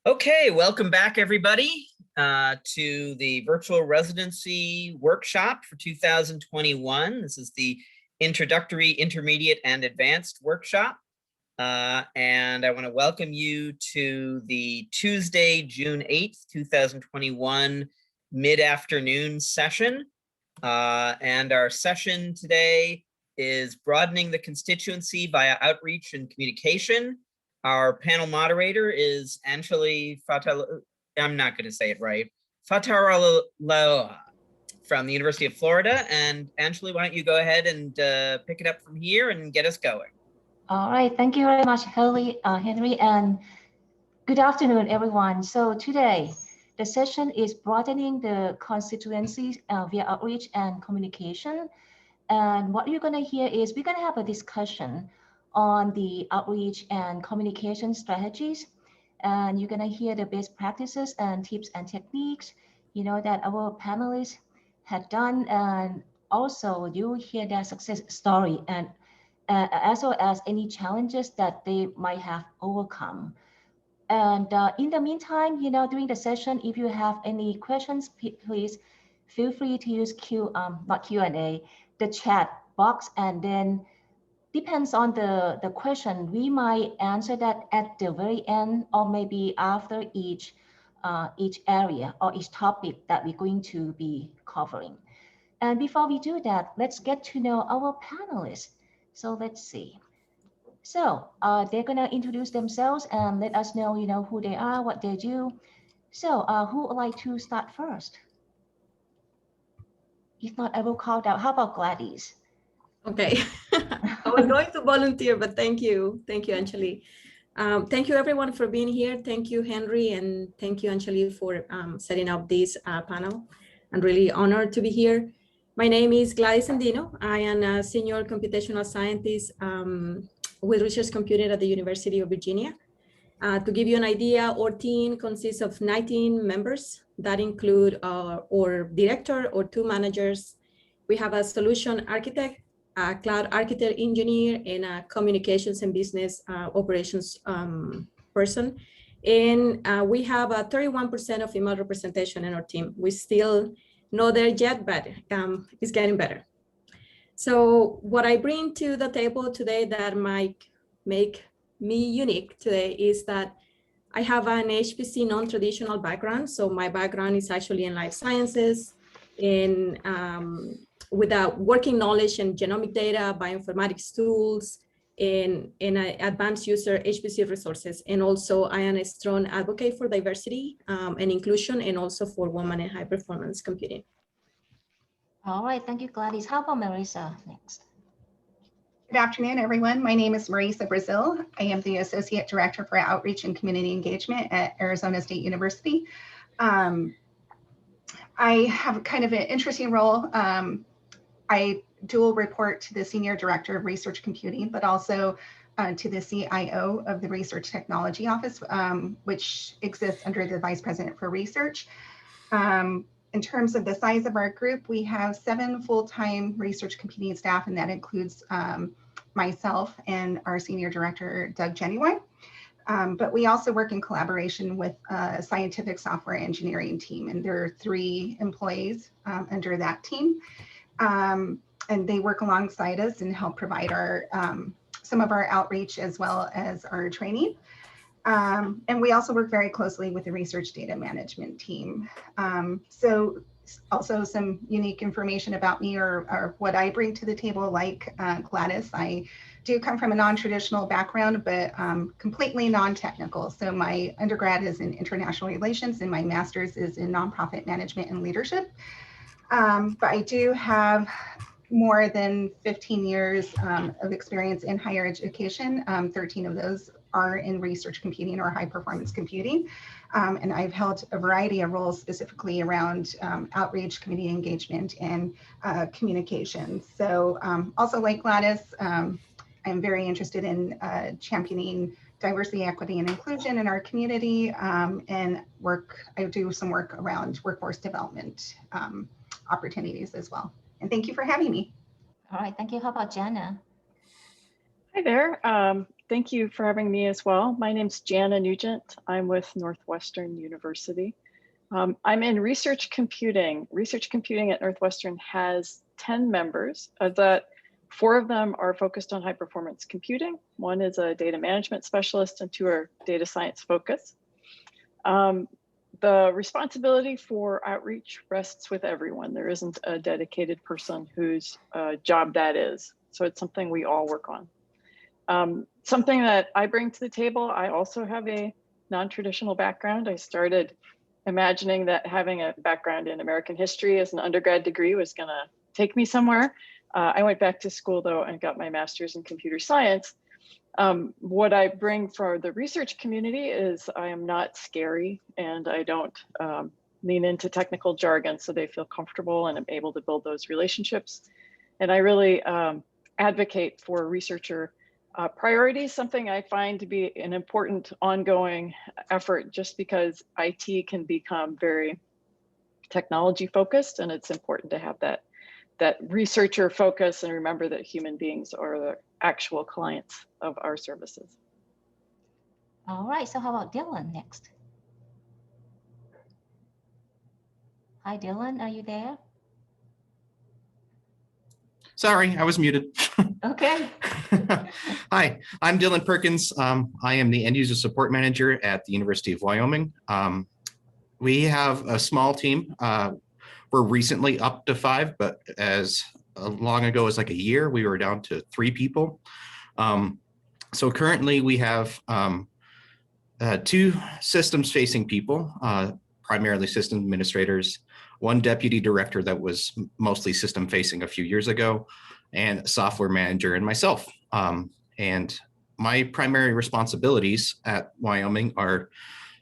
Okay, welcome back everybody to the virtual residency workshop for 2021. This is the introductory, intermediate, and advanced workshop. And I want to welcome you to the Tuesday, June 8th, 2021 mid-afternoon session. And our session today is Broadening the Constituency via Outreach and Communication. Our panel moderator is Anjali Fatal, I'm not going to say it right, Fataraloa from the University of Florida. And Anjali, why don't you go ahead and pick it up from here and get us going. All right, thank you very much, Henry, and good afternoon, everyone. So today, the session is Broadening the Constituency via Outreach and Communication. And what you're going to hear is we're going to have a discussion on the outreach and communication strategies. And you're going to hear the best practices and tips and techniques, that our panelists had done. And also you hear their success story and as well as any challenges that they might have overcome. And in the meantime, during the session, if you have any questions, please feel free to use not Q&A, the chat box, and then depends on the question, we might answer that at the very end or maybe after each area or each topic that we're going to be covering. And before we do that, let's get to know our panelists. So let's see. So they're gonna introduce themselves and let us know, who they are, what they do. So who would like to start first? If not, I will call out. How about Gladys? Okay, I was going to volunteer, but thank you. Thank you, Anjali. Thank you everyone for being here. Thank you, Henry, and thank you, Anjali, for setting up this panel. I'm really honored to be here. My name is Gladys Andino. I am a senior computational scientist with research computing at the University of Virginia. To give you an idea, our team consists of 19 members that include our director or 2 managers. We have a solution architect, a cloud architect engineer, and a communications and business operations person. And we have a 31% of female representation in our team. We still not there yet, but it's getting better. So what I bring to the table today that might make me unique today is that I have an HPC non-traditional background. So my background is actually in life sciences, in with a working knowledge in genomic data, bioinformatics tools, and advanced user HPC resources. And also I am a strong advocate for diversity and inclusion, and also for women in high performance computing. All right, thank you, Gladys. How about Marisa next? Good afternoon, everyone. My name is Marisa Brazil. I am the Associate Director for Outreach and Community Engagement at Arizona State University. I have kind of an interesting role. I dual report to the Senior Director of Research Computing, but also to the CIO of the Research Technology Office, which exists under the Vice President for Research. In terms of the size of our group, we have 7 full-time research computing staff, and that includes myself and our Senior Director, Doug Genuine. But we also work in collaboration with a scientific software engineering team, and there are 3 employees under that team. And they work alongside us and help provide our some of our outreach as well as our training. And we also work very closely with the research data management team. So also some unique information about me or what I bring to the table, like Gladys. I do come from a non-traditional background, but completely non-technical. So my undergrad is in international relations and my master's is in nonprofit management and leadership. But I do have more than 15 years of experience in higher education. 13 of those are in research computing or high performance computing. And I've held a variety of roles specifically around outreach, community engagement, and communications. So also like Gladys, I'm very interested in championing diversity, equity, and inclusion in our community, and I do some work around workforce development opportunities as well. And thank you for having me. All right, thank you. How about Jana? Hi there. Thank you for having me as well. My name's Jana Nugent. I'm with Northwestern University. I'm in research computing. Research computing at Northwestern has 10 members. Of that, 4 of them are focused on high performance computing. 1 is a data management specialist and 2 are data science focused. The responsibility for outreach rests with everyone. There isn't a dedicated person whose job that is. So it's something we all work on. Something that I bring to the table, I also have a non-traditional background. I started imagining that having a background in American history as an undergrad degree was gonna take me somewhere. I went back to school though and got my master's in computer science. What I bring for the research community is I am not scary and I don't lean into technical jargon, so they feel comfortable and I'm able to build those relationships. And I really advocate for researcher priorities, something I find to be an important ongoing effort just because IT can become very technology focused, and it's important to have that researcher focus and remember that human beings are the actual clients of our services. All right, so how about Dylan next? Hi, Dylan, are you there? Sorry, I was muted. Okay. Hi, I'm Dylan Perkins. I am the end user support manager at the University of Wyoming. We have a small team. We're recently up to 5, but as long ago as like a year, we were down to 3 people. So currently we have 2 systems facing people, primarily system administrators, 1 deputy director that was mostly system facing a few years ago, and a software manager and myself. And my primary responsibilities at Wyoming are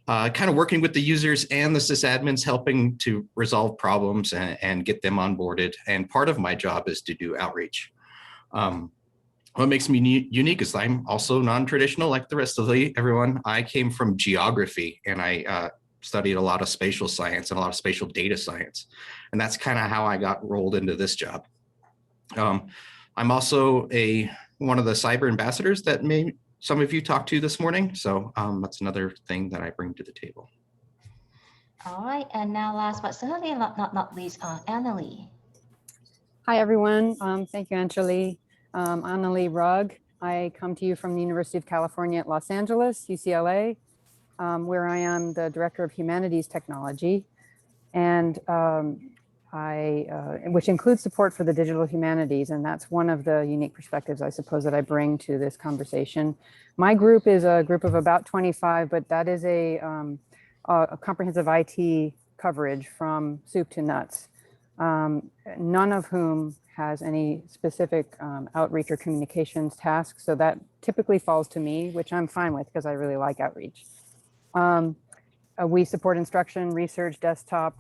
kind of working with the users and the sysadmins, helping to resolve problems and get them onboarded. And part of my job is to do outreach. What makes me unique is I'm also non-traditional like the rest of everyone. I came from geography and I studied a lot of spatial science and a lot of spatial data science. And that's kind of how I got rolled into this job. I'm also one of the cyber ambassadors that some of you talked to this morning. So that's another thing that I bring to the table. All right, and now last but certainly not least, Annalie. Hi, everyone. Thank you, Anjali. Annalie Rugg. I come to you from the University of California at Los Angeles, UCLA, where I am the Director of Humanities Technology, and which includes support for the digital humanities. And that's one of the unique perspectives, I suppose, that I bring to this conversation. My group is a group of about 25, but that is a comprehensive IT coverage from soup to nuts, none of whom has any specific outreach or communications tasks. So that typically falls to me, which I'm fine with because I really like outreach. We support instruction, research, desktop,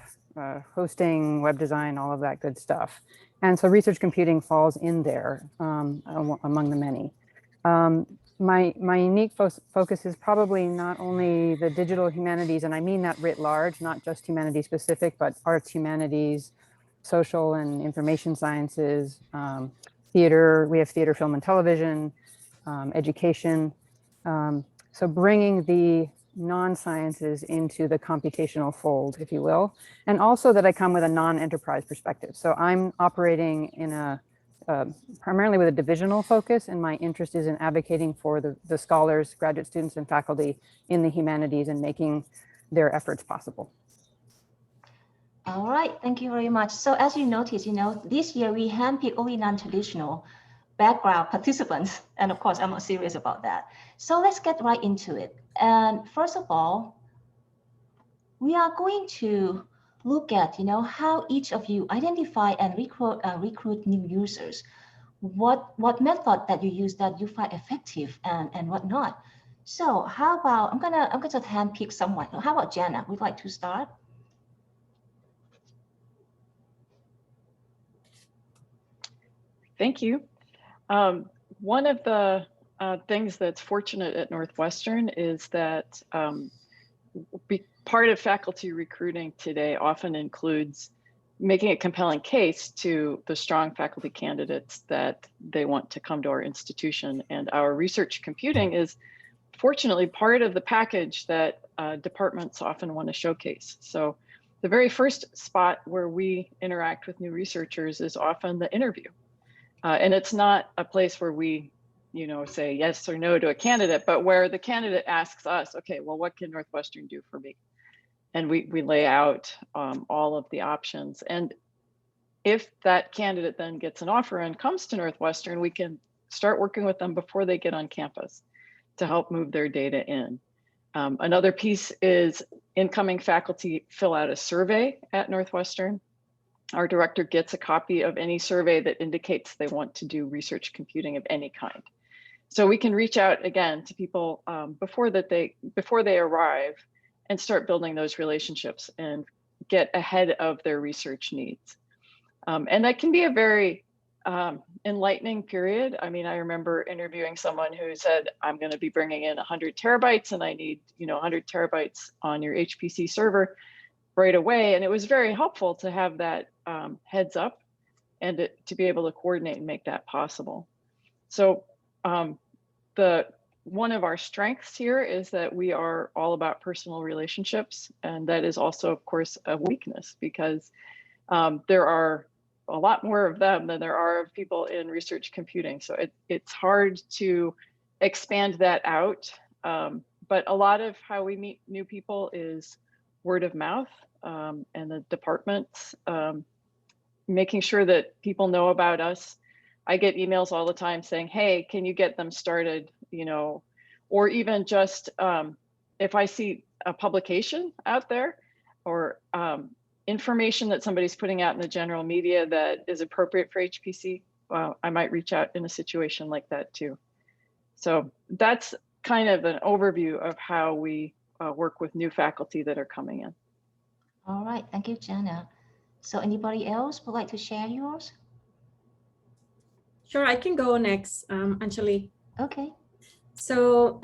hosting, web design, all of that good stuff. And so research computing falls in there among the many. My unique focus is probably not only the digital humanities, and I mean that writ large, not just humanities specific, but arts, humanities, social and information sciences, theater. We have theater, film, and television, education. So bringing the non-sciences into the computational fold, if you will, and also that I come with a non-enterprise perspective. So I'm operating in primarily with a divisional focus, and my interest is in advocating for the scholars, graduate students, and faculty in the humanities and making their efforts possible. All right, thank you very much. So as you notice, this year we handpicked only non-traditional background participants. And of course, I'm not serious about that. So let's get right into it. And first of all, we are going to look at, how each of you identify and recruit new users. What method that you use that you find effective and what not. So how about, I'm gonna handpick someone. How about Jana? Would like to start? Thank you. One of the things that's fortunate at Northwestern is that part of faculty recruiting today often includes making a compelling case to the strong faculty candidates that they want to come to our institution. And our research computing is fortunately part of the package that departments often want to showcase. So the very first spot where we interact with new researchers is often the interview. And it's not a place where we, say yes or no to a candidate, but where the candidate asks us, okay, well, what can Northwestern do for me? And we lay out all of the options. And if that candidate then gets an offer and comes to Northwestern, we can start working with them before they get on campus to help move their data in. Another piece is incoming faculty fill out a survey at Northwestern. Our director gets a copy of any survey that indicates they want to do research computing of any kind. So we can reach out again to people before they arrive and start building those relationships and get ahead of their research needs. And that can be a very enlightening period. I mean, I remember interviewing someone who said, I'm going to be bringing in 100 terabytes and I need 100 terabytes on your HPC server right away. And it was very helpful to have that heads up and to be able to coordinate and make that possible. So one of our strengths here is that we are all about personal relationships. And that is also, of course, a weakness because there are a lot more of them than there are of people in research computing. So it's hard to expand that out. But a lot of how we meet new people is word of mouth and the departments, making sure that people know about us. I get emails all the time saying, hey, can you get them started? Or even just if I see a publication out there or information that somebody's putting out in the general media that is appropriate for HPC, well, I might reach out in a situation like that too. So that's kind of an overview of how we work with new faculty that are coming in. All right, thank you, Jana. So anybody else would like to share yours? Sure, I can go next, Anjali. Okay. So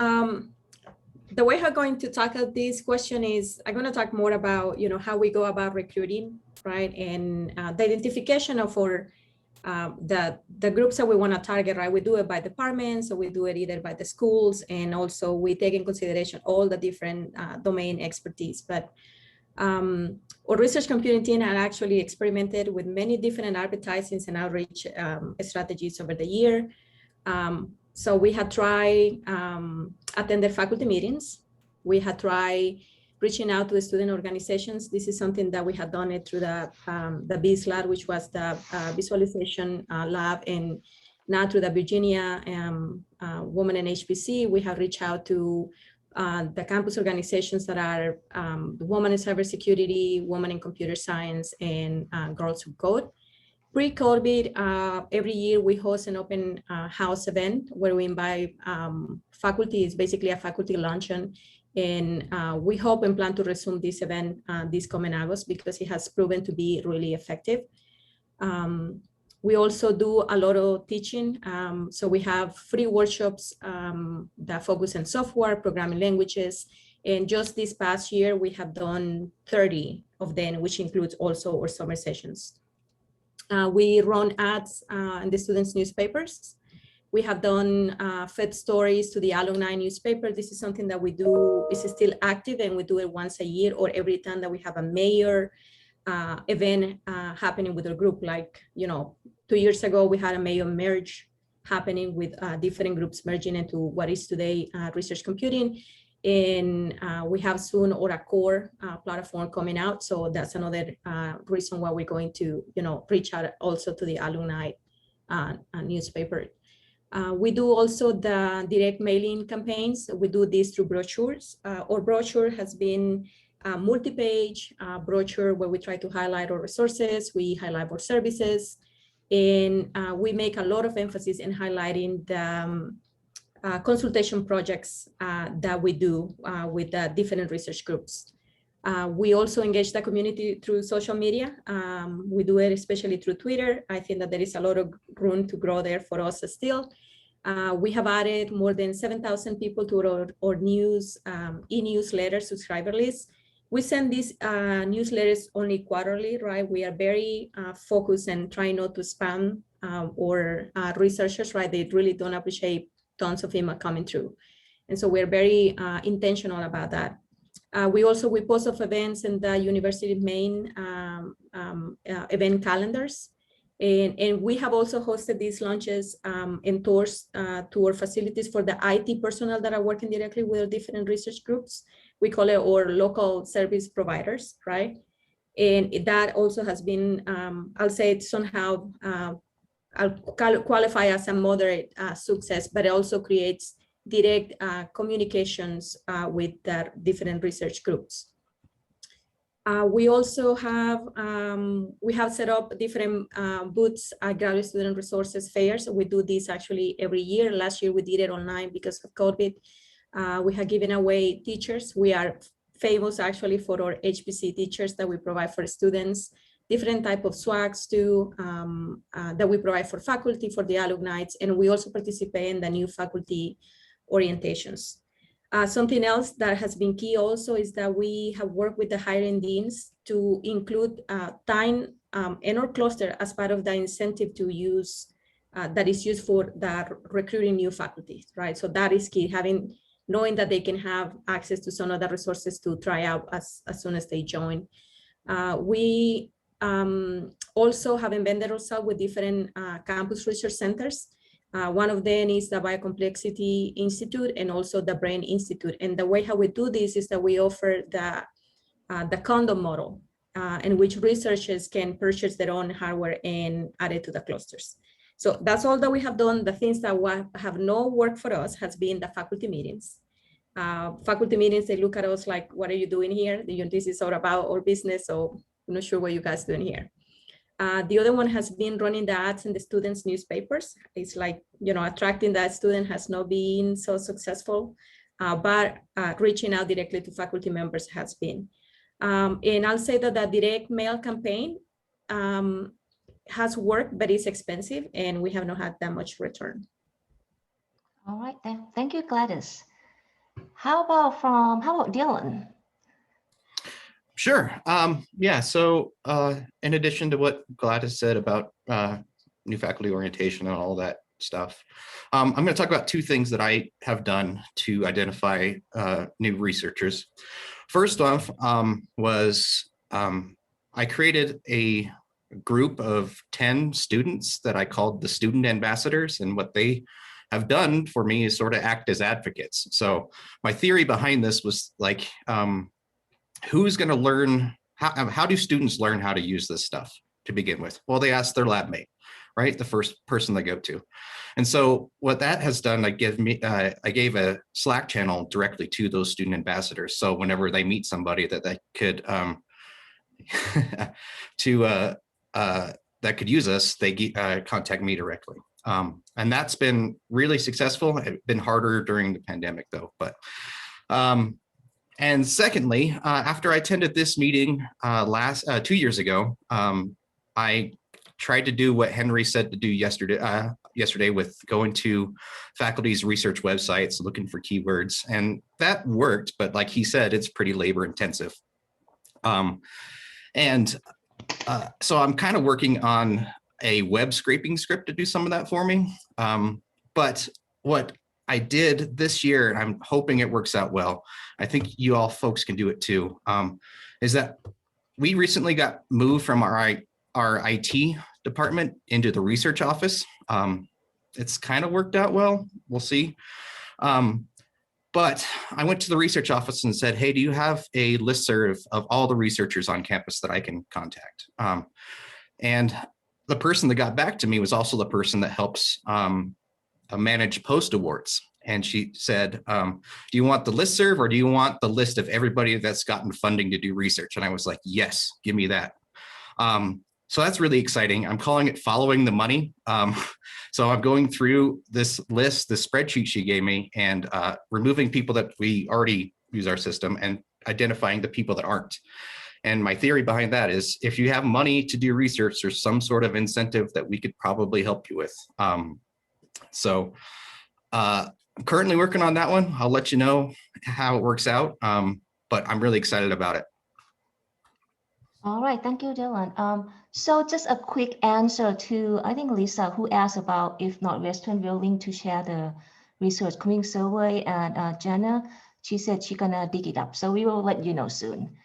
the way I'm going to tackle this question is I'm going to talk more about, how we go about recruiting, right? And the identification of our, the groups that we want to target, right? We do it by department, so we do it either by the schools, and also we take in consideration all the different domain expertise. But our research computing team had actually experimented with many different advertisings and outreach strategies over the year. So we had tried attended faculty meetings. We had tried reaching out to the student organizations. This is something that we had done it through the BIS lab, which was the visualization lab, and now through the Virginia Women in HPC, we have reached out to the campus organizations that are Women in Cybersecurity, Women in Computer Science, and Girls Who Code. Pre-COVID, every year we host an open house event where we invite faculty. It's basically a faculty luncheon. And we hope and plan to resume this event this coming August because it has proven to be really effective. We also do a lot of teaching. So we have free workshops that focus on software, programming languages. And just this past year, we have done 30 of them, which includes also our summer sessions. We run ads in the students' newspapers. We have done fed stories to the alumni newspaper. This is something that we do, is still active, and we do it once a year or every time that we have a major event happening with our group. Like, 2 years ago, we had a major merge happening with different groups merging into what is today research computing. And we have soon our core platform coming out. So that's another reason why we're going to, reach out also to the alumni newspaper. We do also the direct mailing campaigns. We do this through brochures. Our brochure has been a multi-page brochure where we try to highlight our resources, we highlight our services, and we make a lot of emphasis in highlighting the consultation projects that we do with the different research groups. We also engage the community through social media. We do it especially through Twitter. I think that there is a lot of room to grow there for us still. We have added more than 7,000 people to our news e-newsletter subscriber list. We send these newsletters only quarterly, right? We are very focused and try not to spam or researchers, right? They really don't appreciate tons of email coming through. And so we're very intentional about that. We post of events in the university main event calendars. And we have also hosted these launches and tours to our facilities for the IT personnel that are working directly with different research groups. We call it our local service providers, right? And that also has been, I'll say it's somehow, I'll qualify as a moderate success, but it also creates direct communications with the different research groups. We also have, set up different booths at graduate student resources fairs. We do this actually every year. Last year we did it online because of COVID. We have given away teachers. We are famous actually for our HPC teachers that we provide for students, different type of swags too, that we provide for faculty, for the alumni, and we also participate in the new faculty orientations. Something else that has been key also is that we have worked with the hiring deans to include time in our cluster as part of the incentive to use, that is used for the recruiting new faculty, right? So that is key, knowing that they can have access to some of the resources to try out as soon as they join. We also have embedded ourselves with different campus research centers. One of them is the Biocomplexity Institute and also the Brain Institute. And the way how we do this is that we offer the condom model in which researchers can purchase their own hardware and add it to the clusters. So that's all that we have done. The things that have no work for us has been the faculty meetings. Faculty meetings, they look at us like, what are you doing here? This is all about our business, so I'm not sure what you guys are doing here. The other one has been running the ads in the students' newspapers. It's like, attracting that student has not been so successful, but reaching out directly to faculty members has been. And I'll say that the direct mail campaign has worked, but it's expensive and we have not had that much return. All right, then. Thank you, Gladys. How about Dylan? Sure. Yeah. So in addition to what Gladys said about new faculty orientation and all that stuff, I'm going to talk about two things that I have done to identify new researchers. First off was I created a group of 10 students that I called the student ambassadors, and what they have done for me is sort of act as advocates. So my theory behind this was like, who's going to learn, how do students learn how to use this stuff to begin with? Well, they ask their lab mate, right? The first person they go to. And so what that has done, I gave a Slack channel directly to those student ambassadors. So whenever they meet somebody that they could, that could use us, they contact me directly. And that's been really successful. It's been harder during the pandemic though, but, and secondly, after I attended this meeting 2 years ago, I tried to do what Henry said to do yesterday with going to faculty's research websites, looking for keywords, and that worked. But like he said, it's pretty labor intensive. So I'm kind of working on a web scraping script to do some of that for me. But what I did this year, and I'm hoping it works out well, I think you all folks can do it too, is that we recently got moved from our IT department into the research office. It's kind of worked out well, we'll see. But I went to the research office and said, hey, do you have a listserv of all the researchers on campus that I can contact? And the person that got back to me was also the person that helps manage post awards. And she said, do you want the listserv or do you want the list of everybody that's gotten funding to do research? And I was like, yes, give me that. So that's really exciting. I'm calling it following the money. So I'm going through this list, this spreadsheet she gave me, and removing people that we already use our system and identifying the people that aren't. And my theory behind that is if you have money to do research, there's some sort of incentive that we could probably help you with. So I'm currently working on that one. I'll let you know how it works out, but I'm really excited about it. All right, thank you, Dylan. So just a quick answer to, I think, Lisa, who asked about if Northwestern willing to share the research coming survey, and Jenna, she said she's gonna dig it up. So we will let you know soon.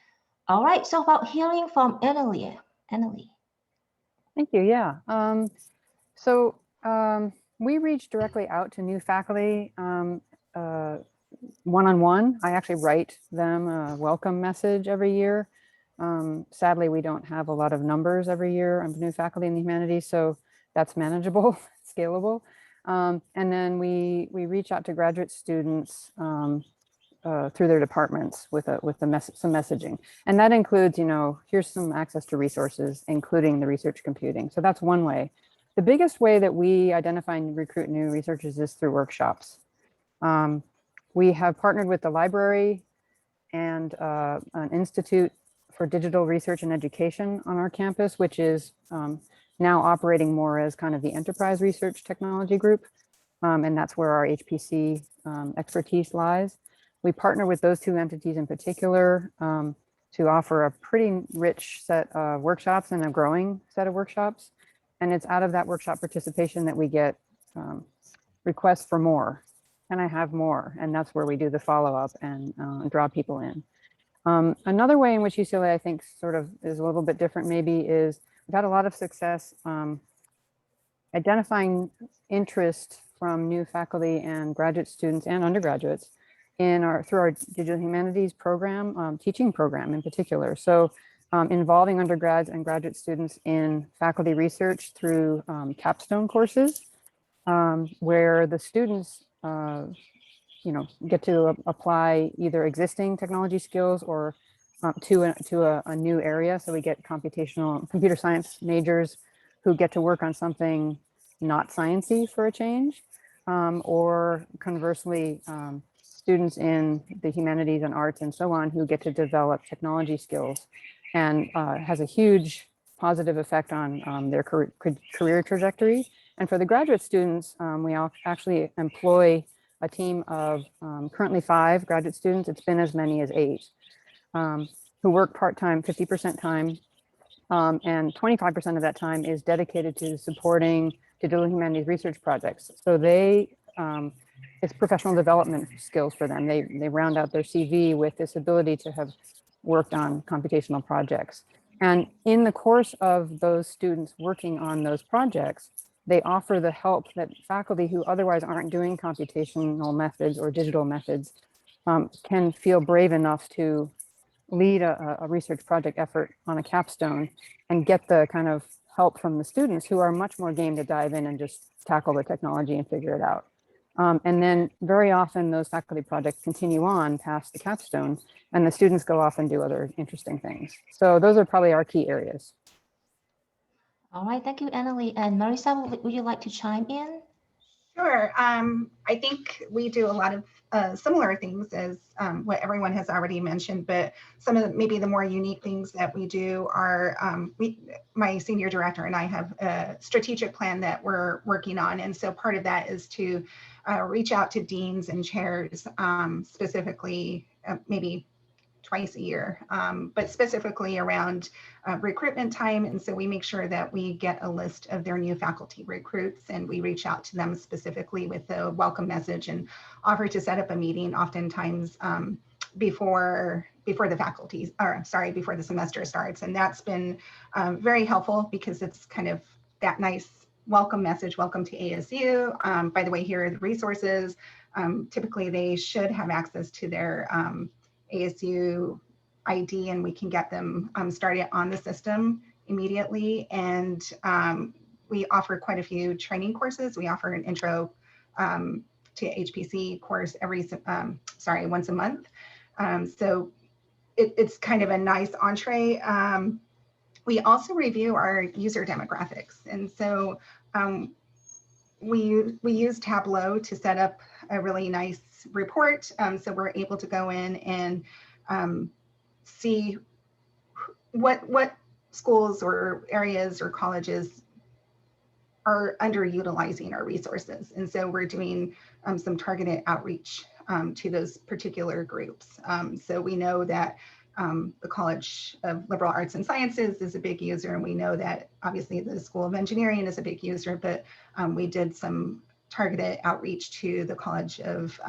All right, so about hearing from Annalie. Annalie. Thank you. Yeah. So we reach directly out to new faculty one-on-one. I actually write them a welcome message every year. Sadly, we don't have a lot of numbers every year of new faculty in the humanities, so that's manageable, scalable. And then we reach out to graduate students through their departments with some messaging, and that includes, here's some access to resources, including the research computing. So that's one way. The biggest way that we identify and recruit new researchers is through workshops. We have partnered with the library and an Institute for Digital Research and Education on our campus, which is now operating more as kind of the enterprise research technology group. And that's where our HPC expertise lies. We partner with those two entities in particular to offer a pretty rich set of workshops and a growing set of workshops. And it's out of that workshop participation that we get requests for more. Can I have more? And that's where we do the follow-up and draw people in. Another way in which UCLA, I think, sort of is a little bit different maybe is we've had a lot of success identifying interest from new faculty and graduate students and undergraduates through our digital humanities program, teaching program in particular. So involving undergrads and graduate students in faculty research through capstone courses where the students get to apply either existing technology skills or to a new area. So we get computer science majors who get to work on something not sciencey for a change, or conversely, students in the humanities and arts and so on who get to develop technology skills, and has a huge positive effect on their career trajectory. And for the graduate students, we actually employ a team of currently 5 graduate students. It's been as many as 8 who work part-time, 50% time, and 25% of that time is dedicated to supporting digital humanities research projects. So it's professional development skills for them. They round out their CV with this ability to have worked on computational projects. And in the course of those students working on those projects, they offer the help that faculty who otherwise aren't doing computational methods or digital methods can feel brave enough to lead a research project effort on a capstone and get the kind of help from the students who are much more game to dive in and just tackle the technology and figure it out. And then very often those faculty projects continue on past the capstone and the students go off and do other interesting things. So those are probably our key areas. All right, thank you, Annalie. And Marisa, would you like to chime in? Sure. I think we do a lot of similar things as what everyone has already mentioned, but some of maybe the more unique things that we do are my senior director and I have a strategic plan that we're working on. And so part of that is to reach out to deans and chairs specifically, maybe twice a year, but specifically around recruitment time. And so we make sure that we get a list of their new faculty recruits and we reach out to them specifically with a welcome message and offer to set up a meeting oftentimes before the semester starts. And that's been very helpful because it's kind of that nice welcome message, welcome to ASU. By the way, here are the resources. Typically they should have access to their ASU ID and we can get them started on the system immediately. And we offer quite a few training courses. We offer an intro to HPC course once a month. So it's kind of a nice entree. We also review our user demographics. And so we use Tableau to set up a really nice report. So we're able to go in and see what schools or areas or colleges are underutilizing our resources. And so we're doing some targeted outreach to those particular groups. So we know that the College of Liberal Arts and Sciences is a big user, and we know that obviously the School of Engineering is a big user, but we did some targeted outreach to the College of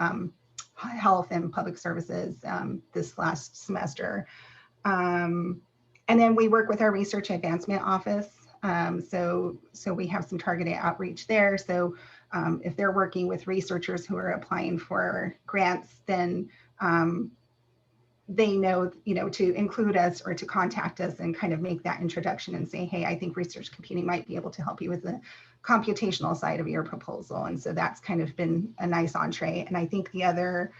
Health and Public Services this last semester. And then we work with our Research Advancement Office. So we have some targeted outreach there. So if they're working with researchers who are applying for grants, then they know, to include us or to contact us and kind of make that introduction and say, hey, I think research computing might be able to help you with the computational side of your proposal. And so that's kind of been a nice entree. And I think the other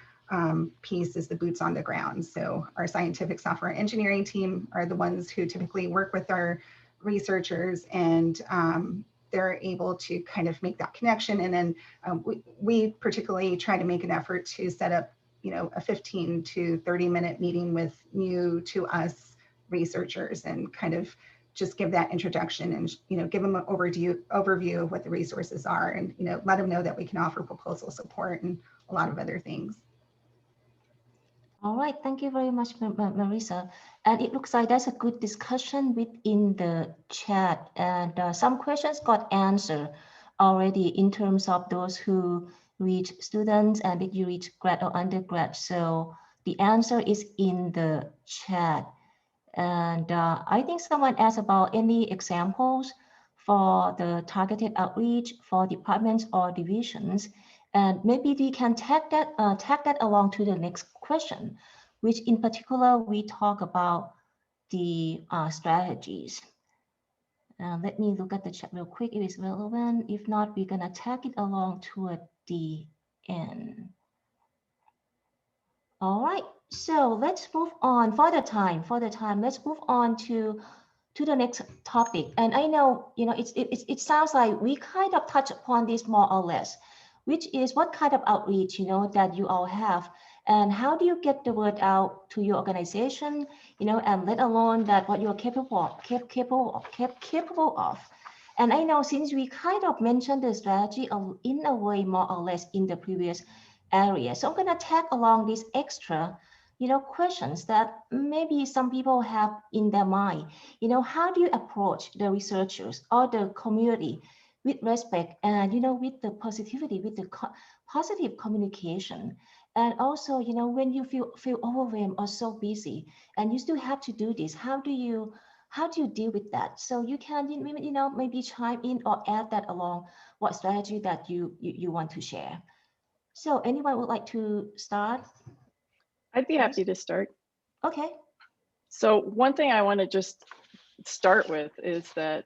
piece is the boots on the ground. So our scientific software engineering team are the ones who typically work with our researchers, and they're able to kind of make that connection. And then we particularly try to make an effort to set up a 15 to 30-minute meeting with new to us researchers and kind of just give that introduction and give them an overview of what the resources are, and let them know that we can offer proposal support and a lot of other things. All right, thank you very much, Marisa. And it looks like there's a good discussion within the chat, and some questions got answered already in terms of those who reach students and did you reach grad or undergrad. So the answer is in the chat. And I think someone asked about any examples for the targeted outreach for departments or divisions. And maybe we can tag that along to the next question, which in particular, we talk about the strategies. Let me look at the chat real quick if it's relevant. If not, we're gonna tag it along toward the end. All right, so let's move on for the time. Let's move on to the next topic. And I know, it sounds like we kind of touch upon this more or less, which is what kind of outreach, that you all have, and how do you get the word out to your organization, and let alone that what you're capable of. And I know since we kind of mentioned the strategy in a way more or less in the previous area, so I'm gonna tag along these extra, questions that maybe some people have in their mind. How do you approach the researchers or the community with respect and, with the positivity, with the positive communication? And also, when you feel overwhelmed or so busy and you still have to do this, how do you deal with that? So you can, maybe chime in or add that along what strategy that you want to share. So anyone would like to start? I'd be happy to start. Okay. So one thing I want to just start with is that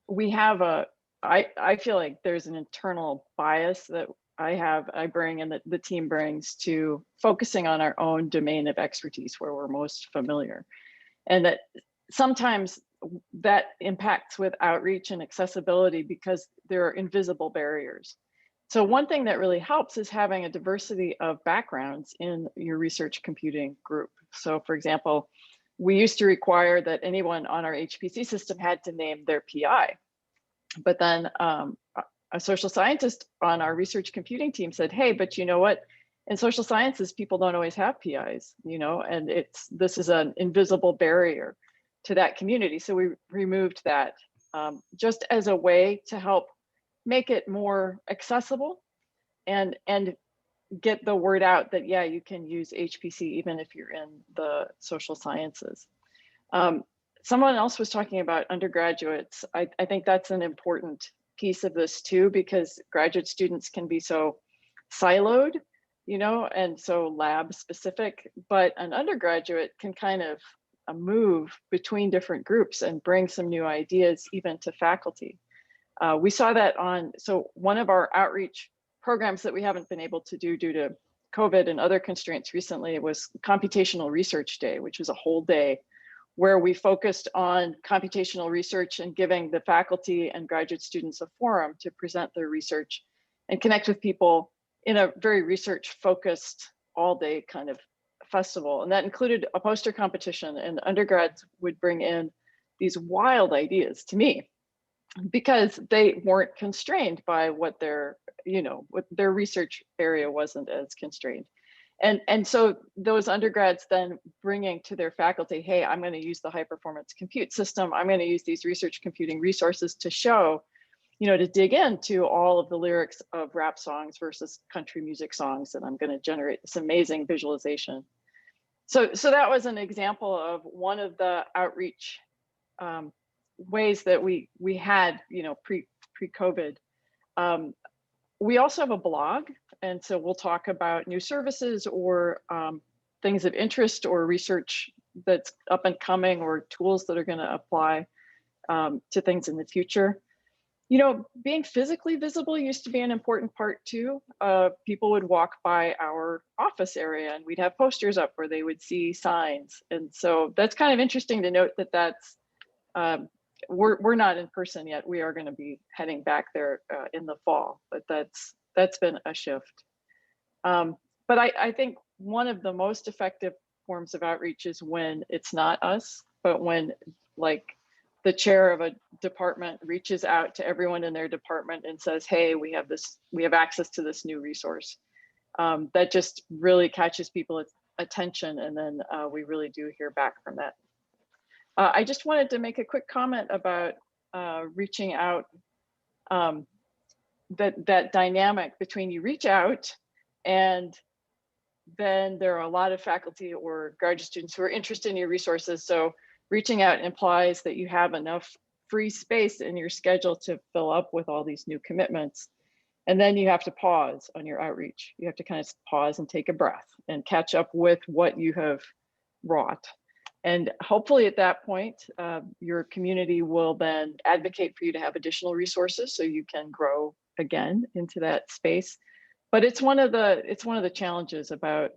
we have I feel like there's an internal bias that I bring and that the team brings to focusing on our own domain of expertise where we're most familiar. And that sometimes that impacts with outreach and accessibility because there are invisible barriers. So one thing that really helps is having a diversity of backgrounds in your research computing group. So for example, we used to require that anyone on our HPC system had to name their PI. But then a social scientist on our research computing team said, hey, but you know what? In social sciences, people don't always have PIs, and this is an invisible barrier to that community. So we removed that just as a way to help make it more accessible and get the word out that, yeah, you can use HPC even if you're in the social sciences. Someone else was talking about undergraduates. I think that's an important piece of this too, because graduate students can be so siloed, and so lab specific, but an undergraduate can kind of move between different groups and bring some new ideas even to faculty. We saw that so one of our outreach programs that we haven't been able to do due to COVID and other constraints recently was Computational Research Day, which was a whole day where we focused on computational research and giving the faculty and graduate students a forum to present their research and connect with people in a very research focused all day kind of festival. And that included a poster competition, and undergrads would bring in these wild ideas to me because they weren't constrained by what their research area wasn't as constrained. And so those undergrads then bringing to their faculty, hey, I'm going to use the high performance compute system. I'm going to use these research computing resources to show, to dig into all of the lyrics of rap songs versus country music songs. And I'm going to generate this amazing visualization. So that was an example of one of the outreach ways that we had, pre-COVID. We also have a blog, and so we'll talk about new services or things of interest or research that's up and coming or tools that are going to apply to things in the future. Being physically visible used to be an important part too. People would walk by our office area and we'd have posters up where they would see signs. And so that's kind of interesting to note that that's, we're not in person yet. We are going to be heading back there in the fall, but that's been a shift. But I think one of the most effective forms of outreach is when it's not us, but when the chair of a department reaches out to everyone in their department and says, hey, we have access to this new resource. That just really catches people's attention, and then we really do hear back from that. I just wanted to make a quick comment about reaching out, that dynamic between you reach out and then there are a lot of faculty or graduate students who are interested in your resources. So reaching out implies that you have enough free space in your schedule to fill up with all these new commitments. And then you have to pause on your outreach. You have to kind of pause and take a breath and catch up with what you have wrought. And hopefully at that point, your community will then advocate for you to have additional resources so you can grow again into that space. But it's one of the challenges about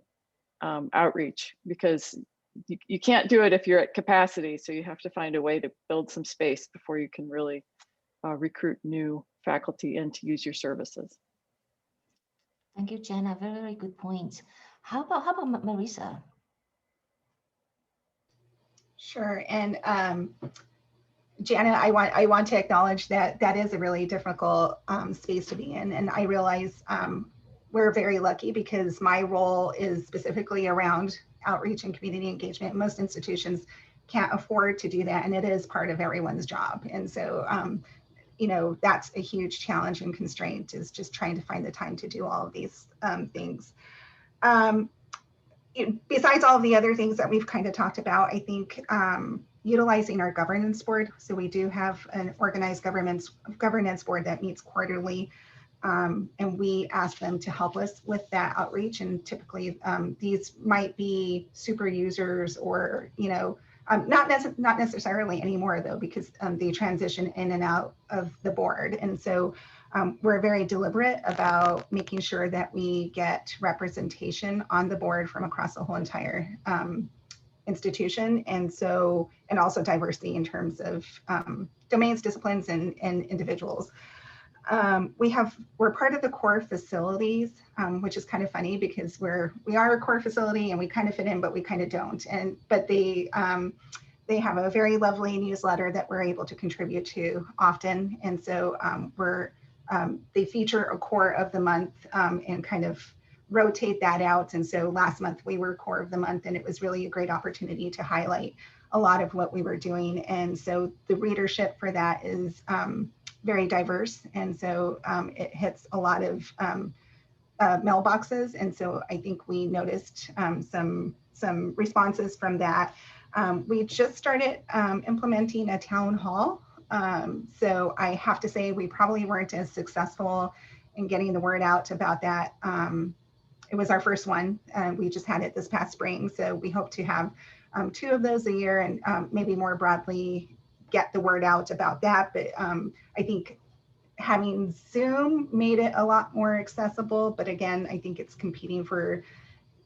outreach, because you can't do it if you're at capacity. So you have to find a way to build some space before you can really recruit new faculty in to use your services. Thank you, Jenna. Very, very good point. How about Marisa? Sure, and Jana, I want to acknowledge that is a really difficult space to be in, and I realize we're very lucky because my role is specifically around outreach and community engagement. Most institutions can't afford to do that, and it is part of everyone's job. And so, that's a huge challenge and constraint, is just trying to find the time to do all of these things. Besides all of the other things that we've kind of talked about, I think utilizing our governance board. So we do have an organized governance board that meets quarterly. And we ask them to help us with that outreach. And typically these might be super users or, not necessarily anymore though, because they transition in and out of the board. And so we're very deliberate about making sure that we get representation on the board from across the whole entire institution. And also diversity in terms of domains, disciplines, and individuals. We're part of the core facilities, which is kind of funny because we are a core facility and we kind of fit in, but we kind of don't. But they have a very lovely newsletter that we're able to contribute to often. And so they feature a core of the month and kind of rotate that out. And so last month we were core of the month, and it was really a great opportunity to highlight a lot of what we were doing. And so the readership for that is very diverse. And so it hits a lot of mailboxes. And so I think we noticed some responses from that. We just started implementing a town hall. So I have to say we probably weren't as successful in getting the word out about that. It was our first one. We just had it this past spring. So we hope to have 2 of those a year and maybe more broadly get the word out about that. But I think having Zoom made it a lot more accessible. But again, I think it's competing for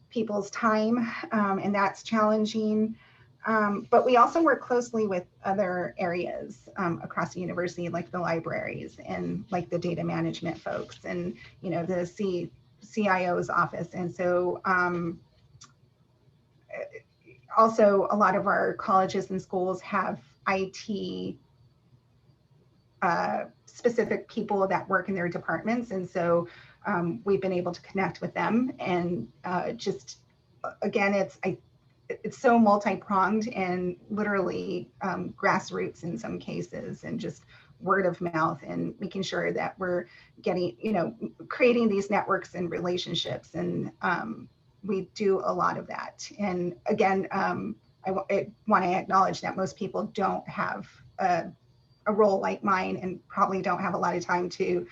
people's time and that's challenging. But we also work closely with other areas across the university, like the libraries and like the data management folks and, the CIO's office. And so also a lot of our colleges and schools have IT specific people that work in their departments. And so we've been able to connect with them. And just, again, it's so multi-pronged and literally grassroots in some cases, and just word of mouth, and making sure that we're getting, creating these networks and relationships. And we do a lot of that. And again, I want to acknowledge that most people don't have a role like mine, and probably don't have a lot of time to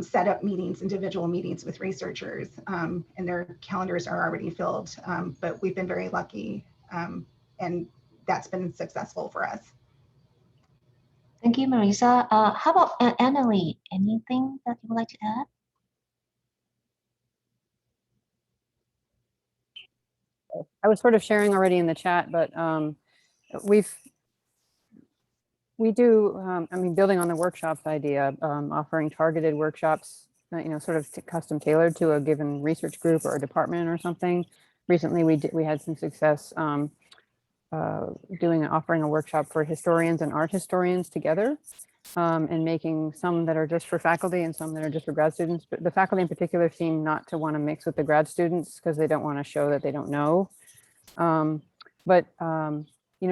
set up meetings, individual meetings with researchers, and their calendars are already filled. But we've been very lucky, and that's been successful for us. Thank you, Marisa. How about Annalie? Anything that you would like to add? I was sort of sharing already in the chat, but we do, I mean, building on the workshops idea, offering targeted workshops, sort of custom tailored to a given research group or a department or something. Recently, we had some success offering a workshop for historians and art historians together, and making some that are just for faculty and some that are just for grad students. But the faculty in particular seem not to want to mix with the grad students because they don't want to show that they don't know.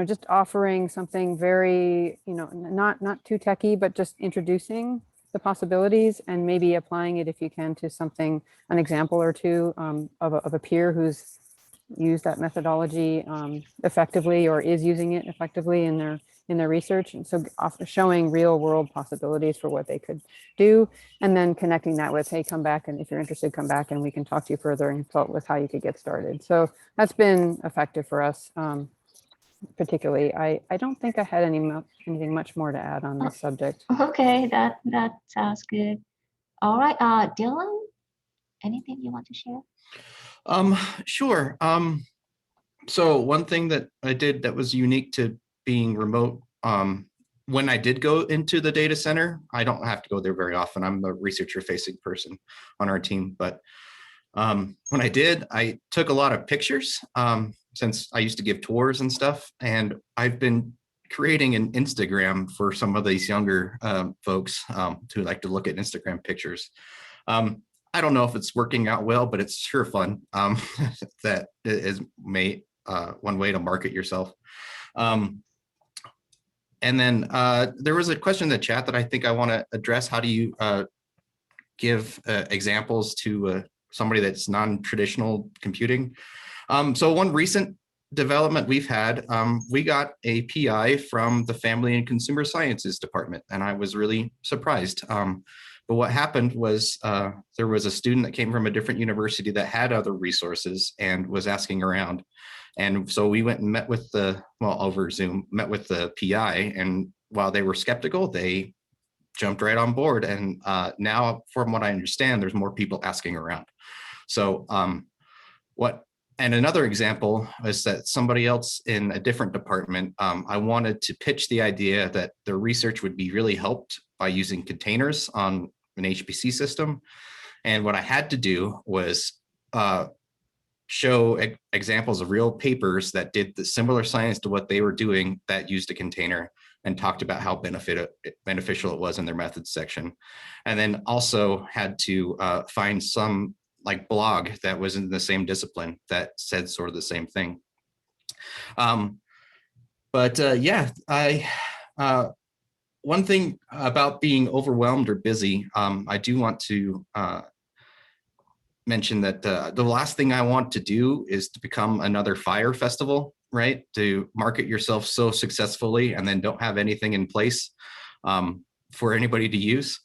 Just offering something very, not too techy, but just introducing the possibilities and maybe applying it, if you can, to something, an example or two of a peer who's used that methodology effectively or is using it effectively in their research. And so showing real world possibilities for what they could do, and then connecting that with, hey, come back, and if you're interested, come back and we can talk to you further and consult with how you could get started. So that's been effective for us. Particularly, I don't think I had anything much more to add on this subject. Okay, that sounds good. All right, Dylan, anything you want to share? Sure. So one thing that I did that was unique to being remote, when I did go into the data center, I don't have to go there very often. I'm a researcher facing person on our team, but when I did, I took a lot of pictures, since I used to give tours and stuff, and I've been creating an Instagram for some of these younger folks who like to look at Instagram pictures. I don't know if it's working out well, but it's sure fun. That is one way to market yourself. And then there was a question in the chat that I think I want to address. How do you give examples to somebody that's non-traditional computing? So one recent development we've had, we got a PI from the Family and Consumer Sciences Department, and I was really surprised. But what happened was there was a student that came from a different university that had other resources and was asking around. And so we went and met with over Zoom, met with the PI, and while they were skeptical, they jumped right on board. And now, from what I understand, there's more people asking around. So and another example is that somebody else in a different department, I wanted to pitch the idea that the research would be really helped by using containers on an HPC system. And what I had to do was show examples of real papers that did the similar science to what they were doing that used a container, and talked about how beneficial it was in their methods section. And then also had to find some blog that was in the same discipline that said sort of the same thing. One thing about being overwhelmed or busy, I do want to mention that the last thing I want to do is to become another Fire Festival, right? To market yourself so successfully and then don't have anything in place for anybody to use.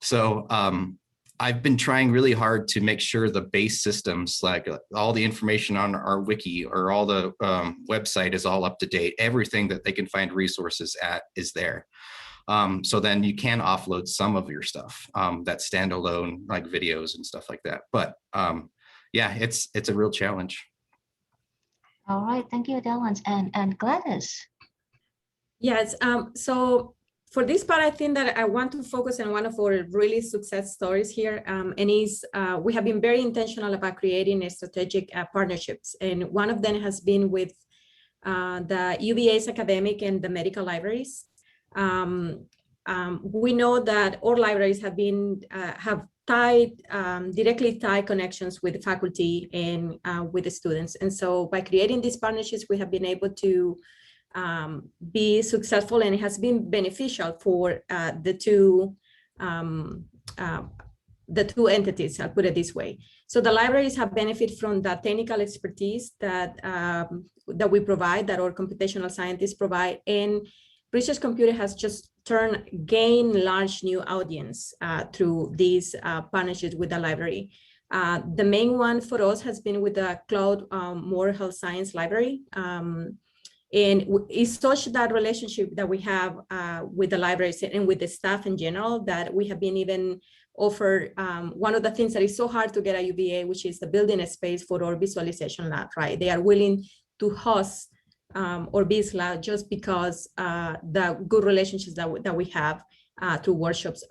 So I've been trying really hard to make sure the base systems, like all the information on our wiki or all the website is all up to date. Everything that they can find resources at is there. So then you can offload some of your stuff that's standalone, like videos and stuff like that. But yeah, it's a real challenge. All right, thank you, Dylan. And Gladys. Yes, so for this part, I think that I want to focus on one of our really success stories here, and we have been very intentional about creating strategic partnerships, and one of them has been with the UVA's academic and the medical libraries. We know that our libraries have directly tied connections with the faculty and with the students. And so by creating these partnerships, we have been able to be successful, and it has been beneficial for the two entities, I'll put it this way. So the libraries have benefited from the technical expertise that we provide, that our computational scientists provide, and research computer has just gained large new audience through these partnerships with the library. The main one for us has been with the Cloud Moore Health Science Library. And it's such that relationship that we have with the libraries and with the staff in general that we have been even offered one of the things that is so hard to get at UVA, which is the building a space for our visualization lab, right? They are willing to host or be lab just because the good relationships that we have through workshops.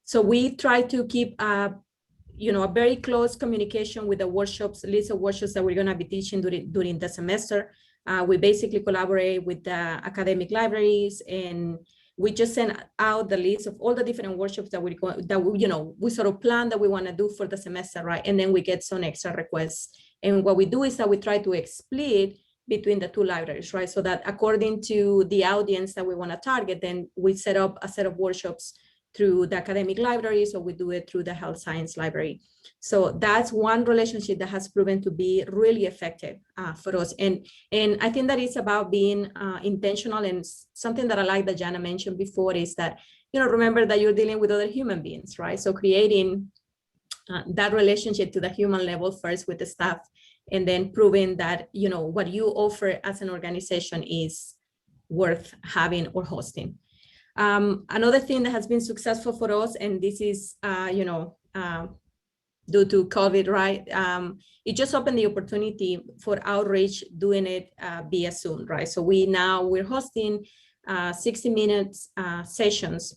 So we try to keep a very close communication with the workshops, list of workshops that we're going to be teaching during the semester. We basically collaborate with the academic libraries, and we just send out the list of all the different workshops that we sort of plan that we want to do for the semester, right? And then we get some extra requests. And what we do is that we try to split between the two libraries, right? So that according to the audience that we want to target, then we set up a set of workshops through the academic libraries, or we do it through the health science library. So that's one relationship that has proven to be really effective for us. And I think that it's about being intentional, and something that I like that Jana mentioned before is that, remember that you're dealing with other human beings, right? So creating that relationship to the human level first with the staff, and then proving that, what you offer as an organization is worth having or hosting. Another thing that has been successful for us, and this is, due to COVID, right? It just opened the opportunity for outreach, doing it via Zoom, right? So we're hosting 60 minutes sessions,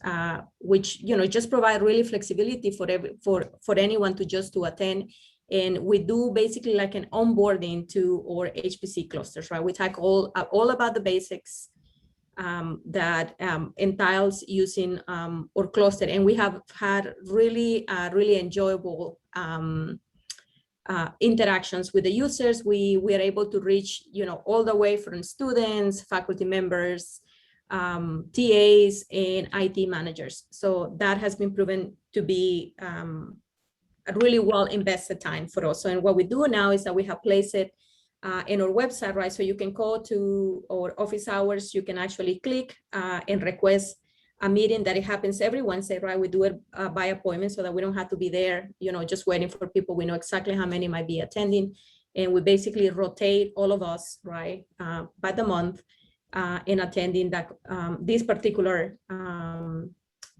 which, just provide really flexibility for anyone to attend. And we do basically like an onboarding to our HPC clusters, right? We talk all about the basics that entails using our cluster. And we have had really enjoyable interactions with the users. We are able to reach, all the way from students, faculty members, TAs, and IT managers. So that has been proven to be a really well invested time for us. So, and what we do now is that we have placed it in our website, right? So you can go to our office hours, you can actually click and request a meeting that it happens every Wednesday, right? We do it by appointment so that we don't have to be there, just waiting for people. We know exactly how many might be attending. And we basically rotate all of us, right, by the month in attending that these particular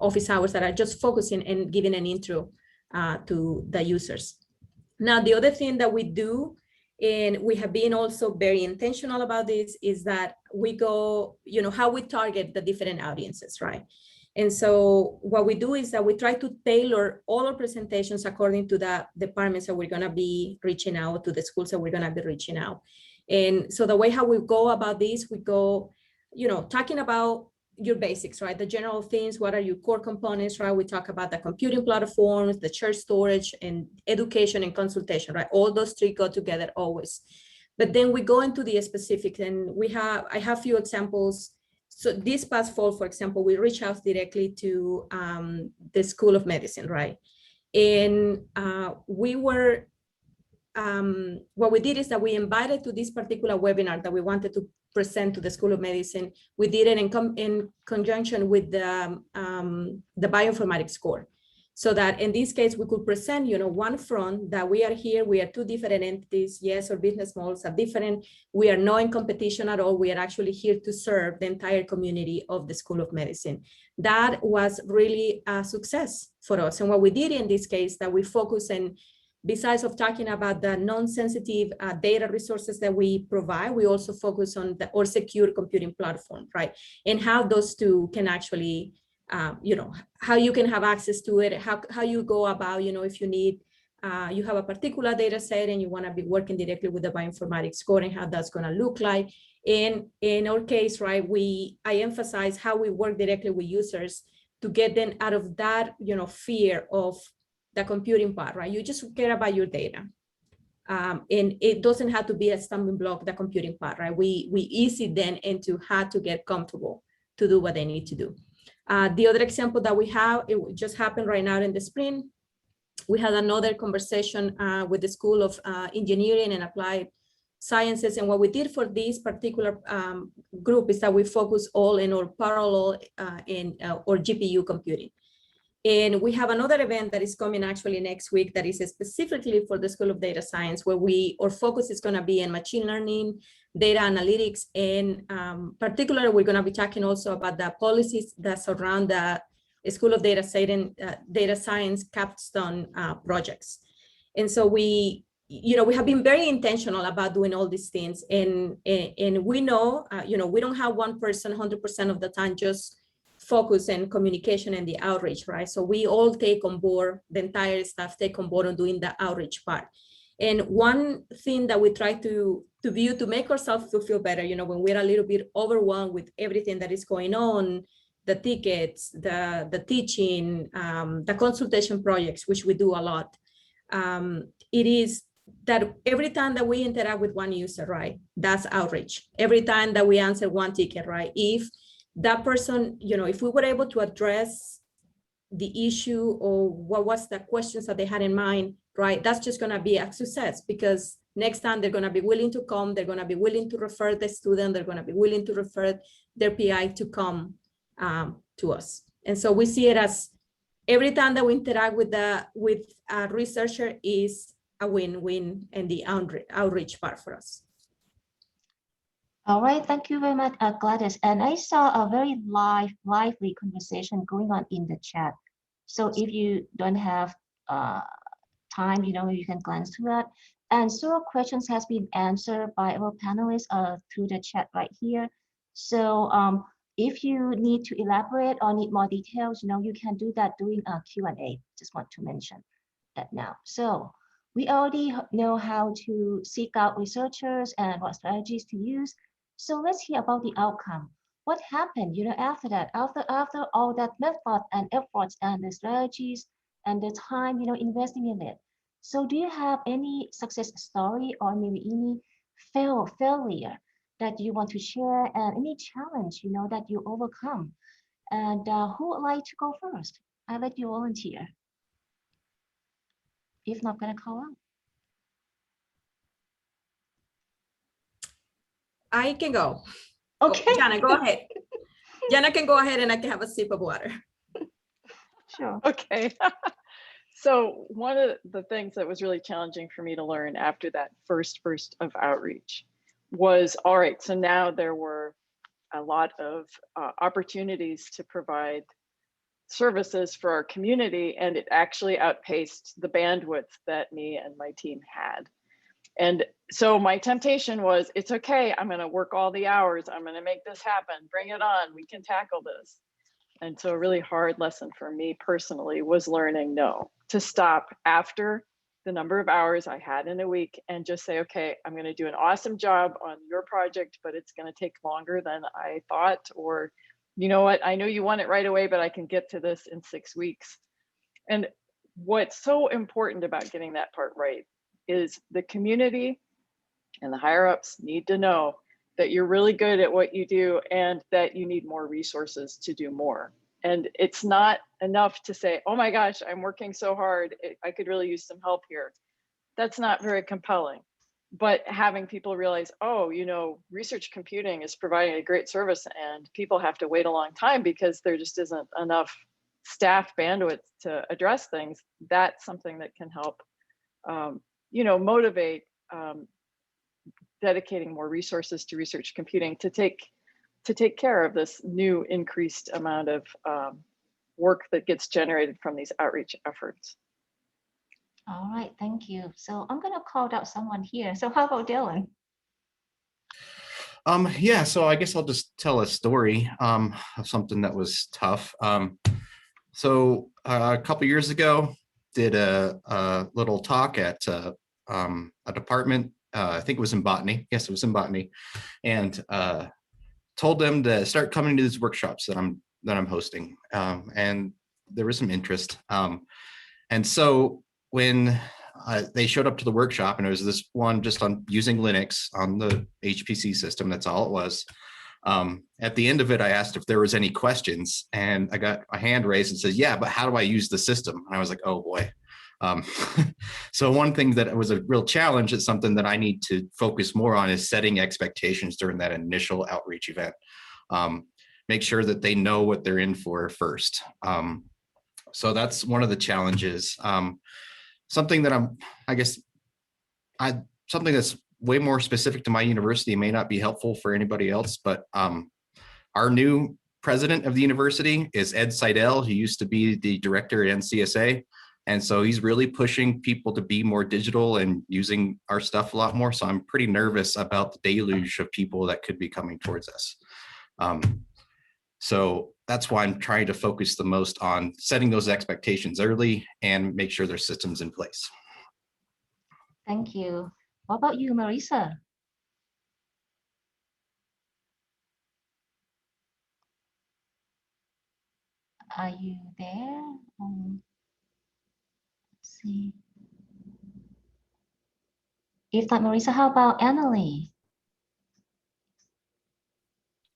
office hours that are just focusing and giving an intro to the users. Now, the other thing that we do, and we have been also very intentional about this, is that we go, how we target the different audiences, right? And so what we do is that we try to tailor all our presentations according to the departments that we're going to be reaching out to, the schools that we're going to be reaching out. And so the way how we go about this, we go, talking about your basics, right? The general things, what are your core components, right? We talk about the computing platforms, the shared storage, and education and consultation, right? All those three go together always. But then we go into the specifics, and I have a few examples. So this past fall, for example, we reached out directly to the School of Medicine, right? And what we did is that we invited to this particular webinar that we wanted to present to the School of Medicine. We did it in conjunction with the bioinformatics core, so that in this case we could present, one front that we are here. We are two different entities. Yes, our business models are different. We are not in competition at all. We are actually here to serve the entire community of the School of Medicine. That was really a success for us. And what we did in this case, that we focus on, besides of talking about the non-sensitive data resources that we provide, we also focus on our secure computing platform, right? And how those two can actually, how you can have access to it, how you go about, if you need, you have a particular data set and you want to be working directly with the bioinformatics core, and how that's going to look like. And in our case, right, I emphasize how we work directly with users to get them out of that, fear of the computing part, right? You just care about your data. And it doesn't have to be a stumbling block, the computing part, right? We ease it then into how to get comfortable to do what they need to do. The other example that we have, it just happened right now in the spring. We had another conversation with the School of Engineering and Applied Sciences. And what we did for this particular group is that we focus all in our parallel or GPU computing. And we have another event that is coming actually next week that is specifically for the School of Data Science, where our focus is going to be in machine learning, data analytics, and particularly we're going to be talking also about the policies that surround the School of Data Science capstone projects. And so we have been very intentional about doing all these things. And we know, we don't have one person 100% of the time just focus and communication and the outreach, right? So we all take on board, the entire staff take on board on doing the outreach part. And one thing that we try to view to make ourselves to feel better, when we're a little bit overwhelmed with everything that is going on, the tickets, the teaching, the consultation projects, which we do a lot, it is that every time that we interact with one user, right, that's outreach. Every time that we answer one ticket, right, if that person, if we were able to address the issue or what was the questions that they had in mind, right, that's just going to be a success, because next time they're going to be willing to come, they're going to be willing to refer the student, they're going to be willing to refer their PI to come to us. And so we see it as every time that we interact with a researcher is a win-win in the outreach part for us. All right, thank you very much, Gladys. And I saw a very lively conversation going on in the chat. So if you don't have time, you can glance through that. And several questions has been answered by our panelists through the chat right here. So if you need to elaborate or need more details, you can do that during a Q&A. Just want to mention that now. So we already know how to seek out researchers and what strategies to use. So let's hear about the outcome. What happened, after that, after all that method and efforts and the strategies and the time, investing in it. So do you have any success story or maybe any failure that you want to share, and any challenge, that you overcome? And who would like to go first? I'll let you volunteer. If not, gonna call out. I can go. Okay. Oh, Jana, go ahead. Jana can go ahead and I can have a sip of water. Sure. Okay. So one of the things that was really challenging for me to learn after that first burst of outreach was, all right, so now there were a lot of opportunities to provide services for our community, and it actually outpaced the bandwidth that me and my team had. And so my temptation was, it's okay, I'm going to work all the hours, I'm going to make this happen, bring it on, we can tackle this. And so a really hard lesson for me personally was learning to stop after the number of hours I had in a week and just say, okay, I'm going to do an awesome job on your project, but it's going to take longer than I thought. Or, you know what, I know you want it right away, but I can get to this in 6 weeks. And what's so important about getting that part right is the community and the higher ups need to know that you're really good at what you do and that you need more resources to do more. And it's not enough to say, oh my gosh, I'm working so hard, I could really use some help here. That's not very compelling. But having people realize, oh, research computing is providing a great service and people have to wait a long time because there just isn't enough staff bandwidth to address things, that's something that can help motivate dedicating more resources to research computing to take care of this new increased amount of work that gets generated from these outreach efforts. All right, thank you. So I'm going to call out someone here. So how about Dylan? Yeah, so I guess I'll just tell a story of something that was tough. So a couple years ago, did a little talk at a department. I think it was in botany. Yes, it was in botany, and told them to start coming to these workshops that I'm hosting. And there was some interest. And so when they showed up to the workshop, and it was this one just on using Linux on the HPC system, that's all it was. At the end of it, I asked if there was any questions, and I got a hand raised and says, yeah, but how do I use the system? And I was like, oh boy. So one thing that was a real challenge, is something that I need to focus more on, is setting expectations during that initial outreach event. Make sure that they know what they're in for first. So that's one of the challenges. Something that something that's way more specific to my university may not be helpful for anybody else, but our new president of the university is Ed Seidel. He used to be the director at NCSA. And so he's really pushing people to be more digital and using our stuff a lot more. So I'm pretty nervous about the deluge of people that could be coming towards us. So that's why I'm trying to focus the most on setting those expectations early and make sure there's systems in place. Thank you. What about you, Marisa? Are you there? Let's see. If not Marisa, how about Annalie?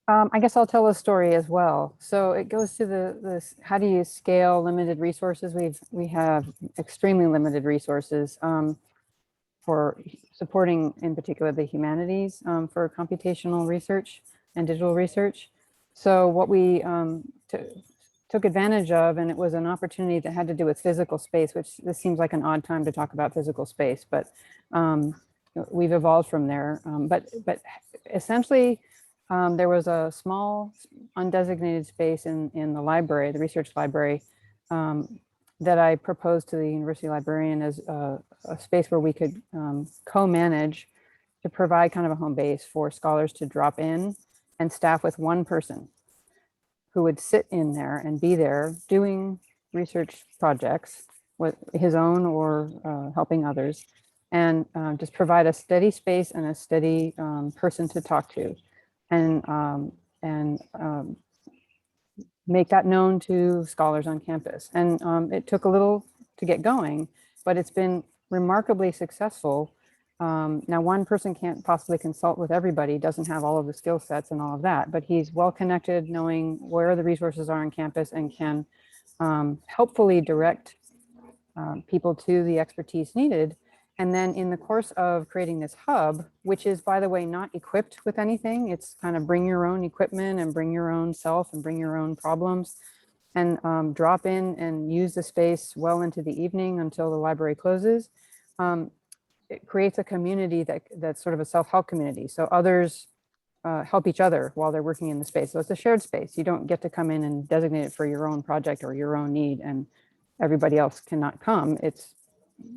I guess I'll tell a story as well. So it goes to this, how do you scale limited resources? We have extremely limited resources for supporting, in particular, the humanities for computational research and digital research. So what we took advantage of, and it was an opportunity that had to do with physical space, which this seems like an odd time to talk about physical space, but we've evolved from there. But essentially, there was a small undesignated space in the library, the research library, that I proposed to the university librarian as a space where we could co-manage to provide kind of a home base for scholars to drop in and staff with one person who would sit in there and be there doing research projects with his own or helping others, and just provide a steady space and a steady person to talk to, and make that known to scholars on campus. And it took a little to get going, but it's been remarkably successful. Now, one person can't possibly consult with everybody, doesn't have all of the skill sets and all of that, but he's well connected, knowing where the resources are on campus, and can helpfully direct people to the expertise needed. And then in the course of creating this hub, which is, by the way, not equipped with anything, it's kind of bring your own equipment and bring your own self and bring your own problems, and drop in and use the space well into the evening until the library closes. It creates a community that's sort of a self-help community. So others help each other while they're working in the space. So it's a shared space. You don't get to come in and designate it for your own project or your own need, and everybody else cannot come. It's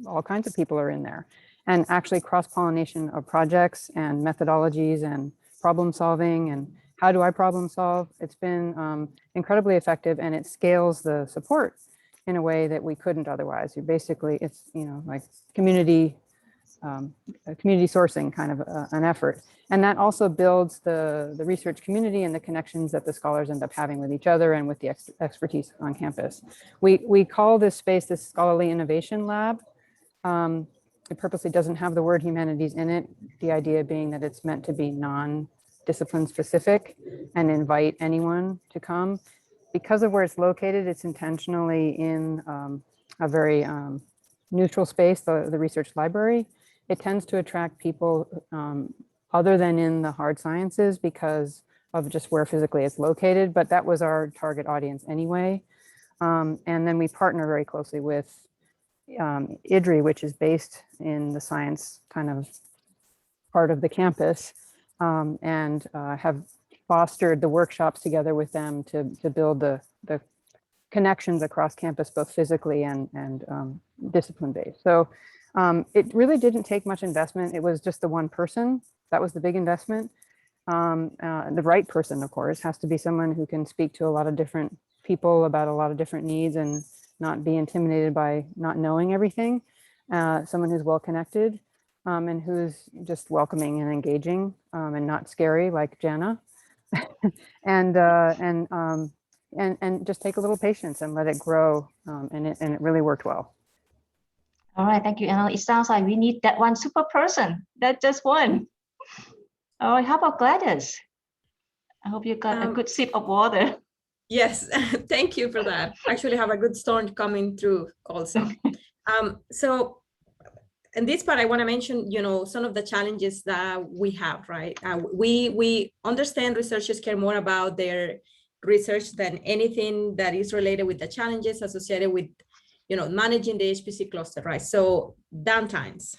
all kinds of people are in there, and actually cross-pollination of projects and methodologies and problem solving, and how do I problem solve? It's been incredibly effective, and it scales the support in a way that we couldn't otherwise. You basically, it's, like community sourcing kind of an effort. And that also builds the research community and the connections that the scholars end up having with each other and with the expertise on campus. We call this space the Scholarly Innovation Lab. It purposely doesn't have the word humanities in it, the idea being that it's meant to be non-discipline specific and invite anyone to come. Because of where it's located, it's intentionally in a very neutral space, the research library. It tends to attract people other than in the hard sciences because of just where physically it's located, but that was our target audience anyway. And then we partner very closely with IDRI, which is based in the science kind of part of the campus, and have fostered the workshops together with them to build the connections across campus, both physically and discipline-based. So it really didn't take much investment. It was just the one person. That was the big investment. The right person, of course, has to be someone who can speak to a lot of different people about a lot of different needs and not be intimidated by not knowing everything. Someone who's well connected and who's just welcoming and engaging and not scary like Jana. and just take a little patience and let it grow. And it really worked well. All right, thank you, Anna. It sounds like we need that one super person, not just one. All right, how about Gladys? I hope you got a good sip of water. Yes, thank you for that. Actually have a good storm coming through also. So in this part, I want to mention, some of the challenges that we have, right? We understand researchers care more about their research than anything that is related with the challenges associated with, managing the HPC cluster, right? So downtimes,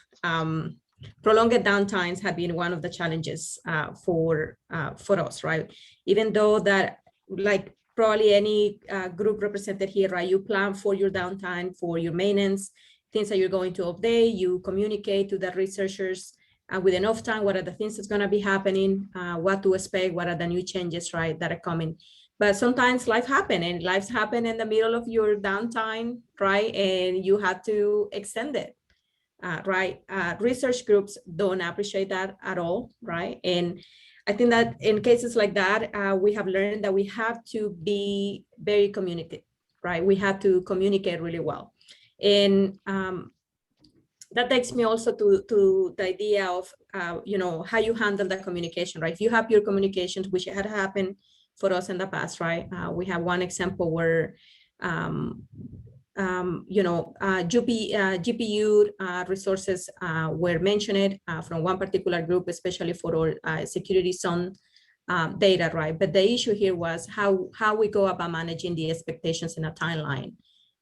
prolonged downtimes have been one of the challenges for us, right? Even though that, like probably any group represented here, right? You plan for your downtime, for your maintenance, things that you're going to update, you communicate to the researchers with enough time, what are the things that's gonna be happening, what to expect, what are the new changes, right, that are coming. But sometimes life happen and lives happen in the middle of your downtime, right? And you have to extend it, right? Research groups don't appreciate that at all, right? And I think that in cases like that, we have learned that we have to be very communicative, right? We have to communicate really well. And that takes me also to the idea of, how you handle the communication, right? If you have your communications, which had happened for us in the past, right? We have one example where, GPU resources were mentioned from one particular group, especially for our security zone data, right? But the issue here was how we go about managing the expectations in a timeline,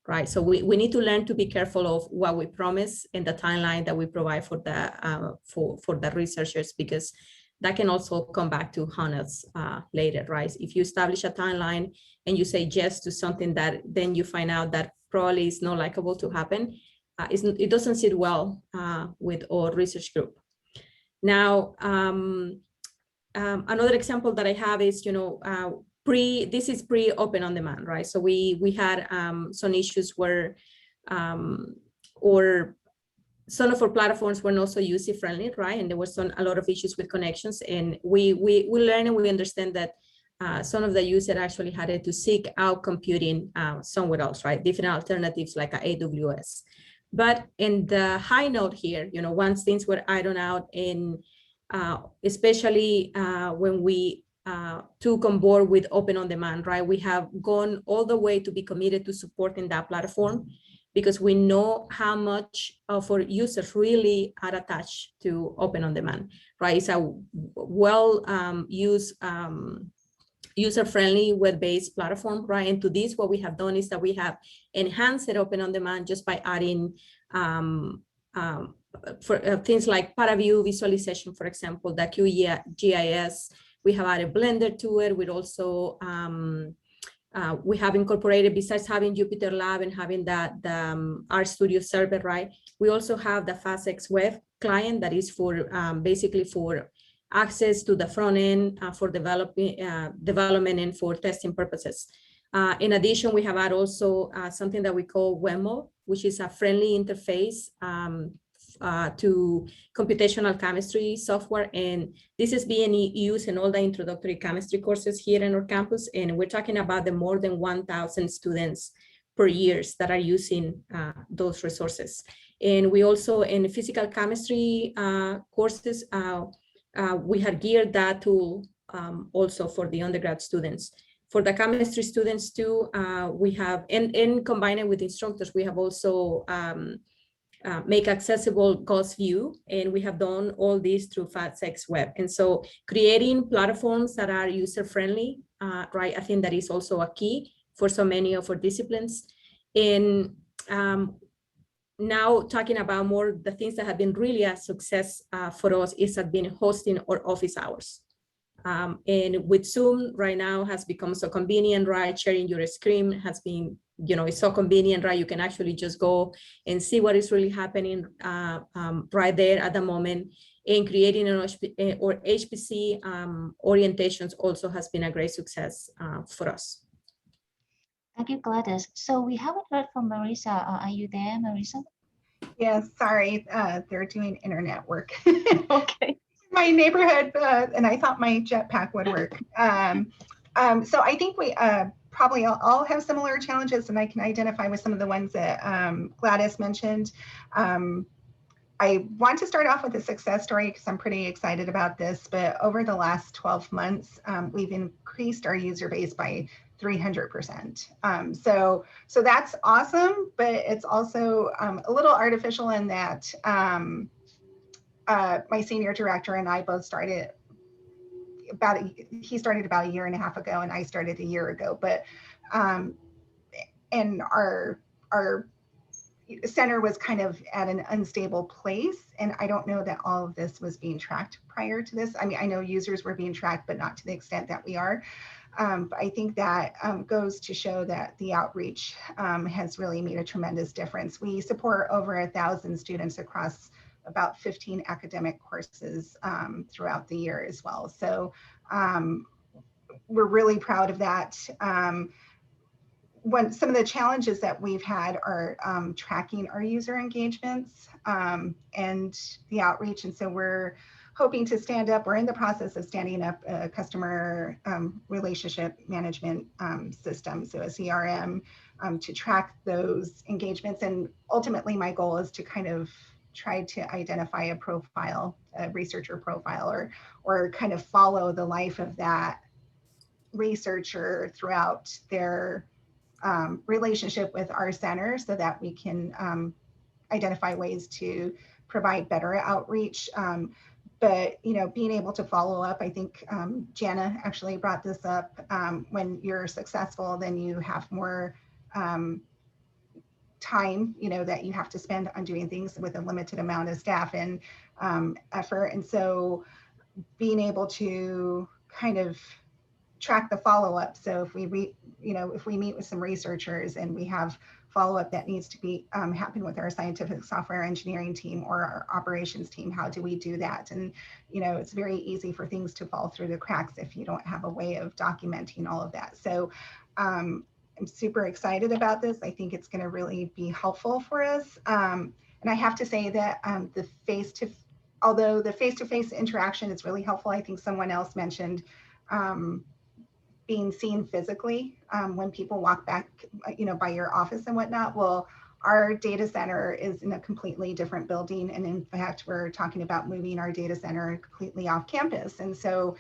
right? So we need to learn to be careful of what we promise in the timeline that we provide for the researchers, because that can also come back to haunt us later, right? If you establish a timeline and you say yes to something that then you find out that probably is not likable to happen, it doesn't sit well with our research group. Now, another example that I have is, this is pre-open on demand, right? So we had some issues where, or some of our platforms were not so user-friendly, right? And there was a lot of issues with connections, and we learn and we understand that some of the users actually had to seek out computing somewhere else, right? Different alternatives like AWS. But in the high note here, once things were ironed out, and especially when we took on board with Open on Demand, right? We have gone all the way to be committed to supporting that platform, because we know how much of our users really are attached to Open on Demand, right? It's a well-used, user-friendly web-based platform, right? And to this, what we have done is that we have enhanced it Open on Demand just by adding for things like ParaView visualization, for example, the QGIS. We have added Blender to it. We'd also we have incorporated, besides having Jupyter Lab and having the RStudio server, right? We also have the FastX Web client that is for basically for access to the front end for development and for testing purposes. In addition, we have added also something that we call Wemo, which is a friendly interface to computational chemistry software. And this is being used in all the introductory chemistry courses here in our campus. And we're talking about the more than 1,000 students per year that are using those resources. And we also, in physical chemistry courses, we have geared that tool also for the undergrad students. For the chemistry students too, we have, and combined with instructors, we have also make accessible Ghost View, and we have done all this through FastX Web. And so creating platforms that are user-friendly, right, I think that is also a key for so many of our disciplines. And now talking about more the things that have been really a success for us is have been hosting our office hours. And with Zoom right now has become so convenient, right? Sharing your screen has been, it's so convenient, right? You can actually just go and see what is really happening right there at the moment. And creating an or HPC orientations also has been a great success for us. Thank you, Gladys. So we haven't heard from Marisa. Are you there, Marisa? Yes, sorry, they're doing internet work. Okay. My neighborhood, and I thought my jetpack would work. So I think we probably all have similar challenges, and I can identify with some of the ones that Gladys mentioned. I want to start off with a success story because I'm pretty excited about this, but over the last 12 months, we've increased our user base by 300%. So that's awesome, but it's also a little artificial in that my senior director and I both started he started about a year and a half ago, and I started a year ago, but and our center was kind of at an unstable place. And I don't know that all of this was being tracked prior to this. I mean, I know users were being tracked, but not to the extent that we are. But I think that goes to show that the outreach has really made a tremendous difference. We support over 1,000 students across about 15 academic courses throughout the year as well. So we're really proud of that. Some of the challenges that we've had are tracking our user engagements and the outreach. And so we're hoping to we're in the process of standing up a customer relationship management system, so a CRM, to track those engagements. And ultimately, my goal is to kind of try to identify a profile, a researcher profile, or kind of follow the life of that researcher throughout their relationship with our center, so that we can identify ways to provide better outreach. But being able to follow up, I think Jana actually brought this up. When you're successful, then you have more time, that you have to spend on doing things with a limited amount of staff and effort. And so being able to kind of track the follow-up. So if we meet with some researchers and we have follow-up that needs to be happen with our scientific software engineering team or our operations team, how do we do that? And it's very easy for things to fall through the cracks if you don't have a way of documenting all of that. So I'm super excited about this. I think it's going to really be helpful for us. And I have to say that although the face-to-face interaction is really helpful, I think someone else mentioned being seen physically when people walk back, by your office and whatnot. Well, our data center is in a completely different building. And in fact, we're talking about moving our data center completely off campus. And so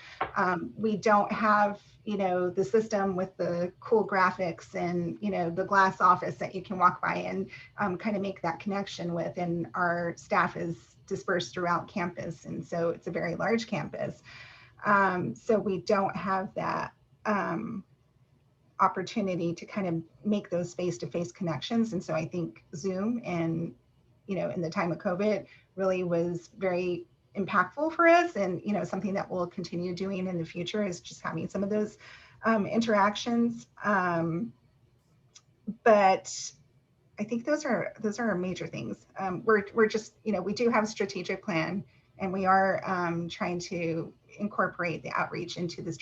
we don't have, the system with the cool graphics and, the glass office that you can walk by and kind of make that connection with. And our staff is dispersed throughout campus. And so it's a very large campus. So we don't have that opportunity to kind of make those face-to-face connections. And so I think Zoom and, in the time of COVID really was very impactful for us. And, something that we'll continue doing in the future is just having some of those interactions. But I think those are major things. We're just, we do have a strategic plan, and we are trying to incorporate the outreach into the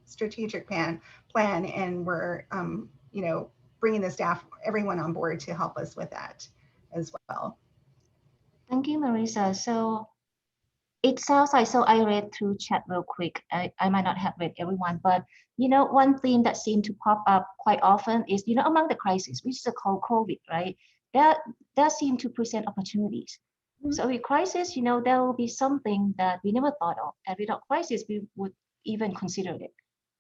strategic plan, and we're bringing the staff, everyone on board to help us with that as well. Thank you, Marisa. So it sounds like, so I read through chat real quick. I might not have read everyone, but one theme that seemed to pop up quite often is, among the crises, which is called COVID, right? That seem to present opportunities. So with crisis, there will be something that we never thought of, and without crisis, we would even consider it.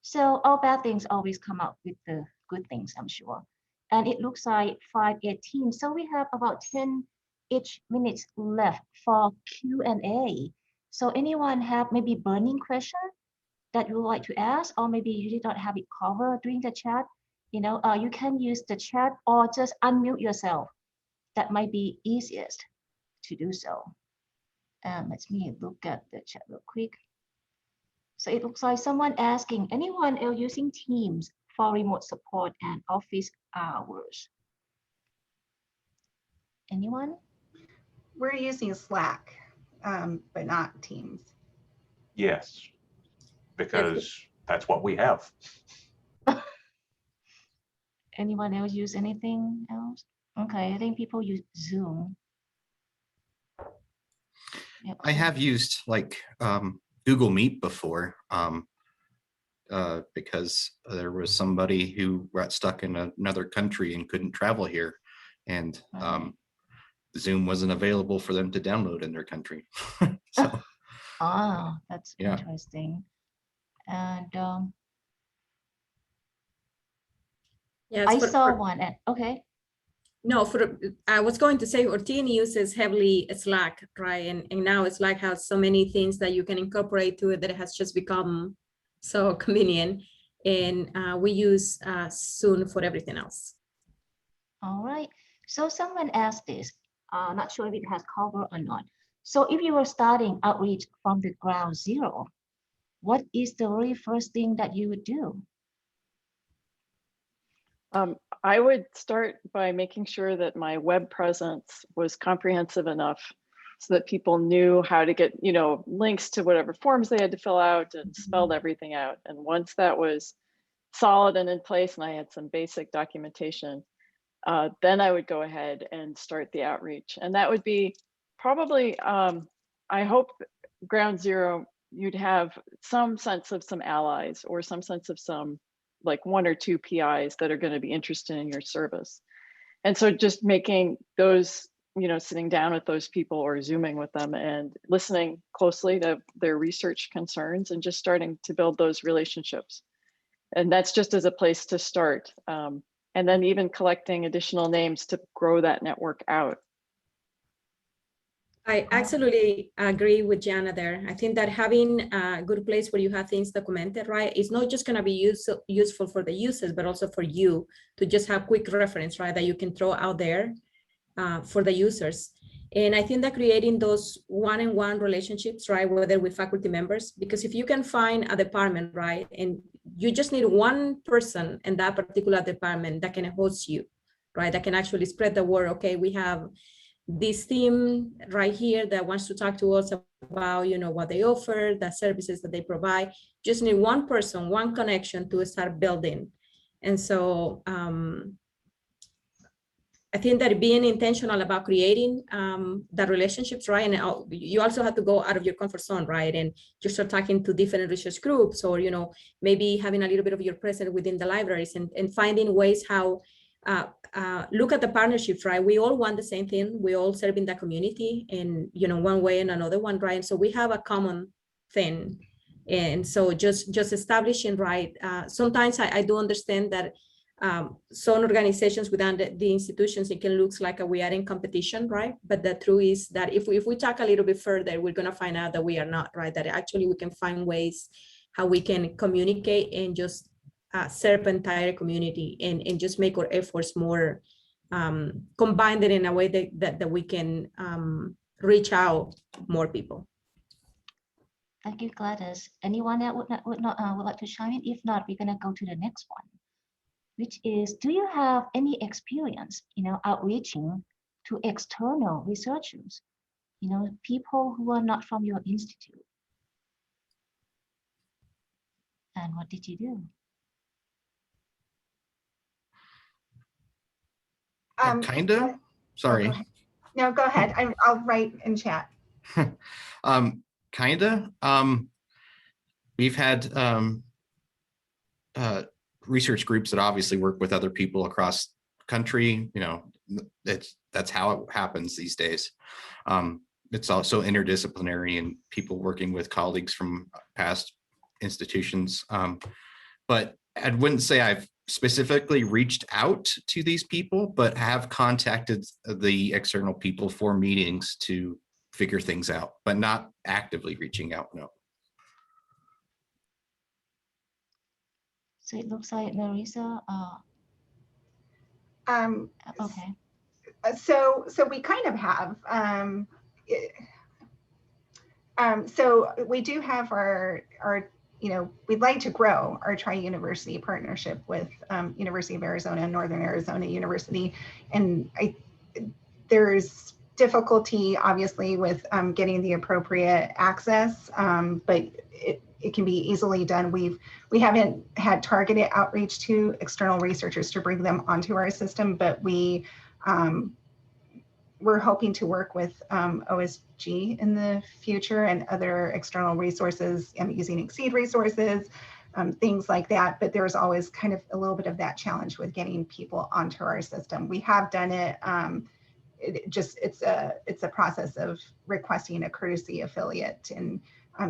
So all bad things always come out with the good things, I'm sure. And it looks like 5:18. So we have about 10-ish minutes left for Q&A. So anyone have maybe burning question that you would like to ask, or maybe you did not have it covered during the chat? You can use the chat or just unmute yourself. That might be easiest to do so. Let me look at the chat real quick. So it looks like someone asking, anyone else using Teams for remote support and office hours? Anyone? We're using Slack, but not Teams. Yes, because that's what we have. Anyone else use anything else? Okay, I think people use Zoom. Yep. I have used like Google Meet before. because there was somebody who got stuck in another country and couldn't travel here, and Zoom wasn't available for them to download in their country. So, That's yeah. interesting. And Yes, I saw one. And okay. No, I was going to say our team uses heavily Slack, right? And now Slack has so many things that you can incorporate to it that it has just become so convenient. And we use Zoom for everything else. All right. So someone asked this, not sure if it has covered or not. So if you were starting outreach from the ground zero, what is the very first thing that you would do? I would start by making sure that my web presence was comprehensive enough so that people knew how to get, links to whatever forms they had to fill out and spelled everything out. And once that was solid and in place and I had some basic documentation, then I would go ahead and start the outreach. And that would be probably, I hope ground zero, you'd have some sense of some allies or some sense of some like 1 or 2 PIs that are going to be interested in your service. And so just making those, sitting down with those people or Zooming with them and listening closely to their research concerns and just starting to build those relationships. And that's just as a place to start. And then even collecting additional names to grow that network out. I absolutely agree with Jana there. I think that having a good place where you have things documented, right, is not just going to be useful for the users, but also for you to just have quick reference, right, that you can throw out there for the users. And I think that creating those one-on-one relationships, right, whether with faculty members, because if you can find a department, right, and you just need one person in that particular department that can host you, right, that can actually spread the word. Okay, we have this team right here that wants to talk to us about, what they offer, the services that they provide. Just need one person, one connection to start building. And so I think that being intentional about creating the relationships, right? And you also have to go out of your comfort zone, right? And just start talking to different research groups, or, maybe having a little bit of your presence within the libraries and finding ways how look at the partnerships, right? We all want the same thing. We all serve in the community in, one way and another one, right? And so we have a common thing. And so just establishing, right? Sometimes I do understand that some organizations within the institutions, it can look like we are in competition, right? But the truth is that if we talk a little bit further, we're going to find out that we are not, right? That actually we can find ways how we can communicate and just serve the entire community and just make our efforts more combined in a way that we can reach out more people. Thank you, Gladys. Anyone that would like to chime in? If not, we're gonna go to the next one, which is, do you have any experience, outreaching to external researchers, people who are not from your institute? And what did you do? Kinda. Sorry. No, go ahead. I'll write in chat. Kinda. We've had research groups that obviously work with other people across the country. That's how it happens these days. It's also interdisciplinary and people working with colleagues from past institutions. But I wouldn't say I've specifically reached out to these people, but have contacted the external people for meetings to figure things out, but not actively reaching out, no. So it looks like Marisa, okay. So we kind of have. So we do have our we'd like to grow our tri-university partnership with University of Arizona and Northern Arizona University. And there's difficulty obviously with getting the appropriate access, but it can be easily done. We haven't had targeted outreach to external researchers to bring them onto our system, but we we're hoping to work with OSG in the future and other external resources and using Exceed resources, things like that. But there's always kind of a little bit of that challenge with getting people onto our system. We have done it. It's a process of requesting a courtesy affiliate and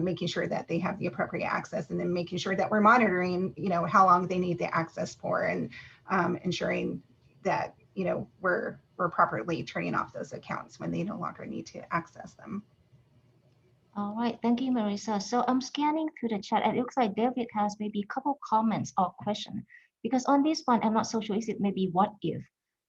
making sure that they have the appropriate access, and then making sure that we're monitoring, how long they need the access for, and ensuring that, we're properly turning off those accounts when they no longer need to access them. All right, thank you, Marissa. So I'm scanning through the chat, and it looks like David has maybe a couple comments or questions, because on this one, I'm not so sure is it maybe what if,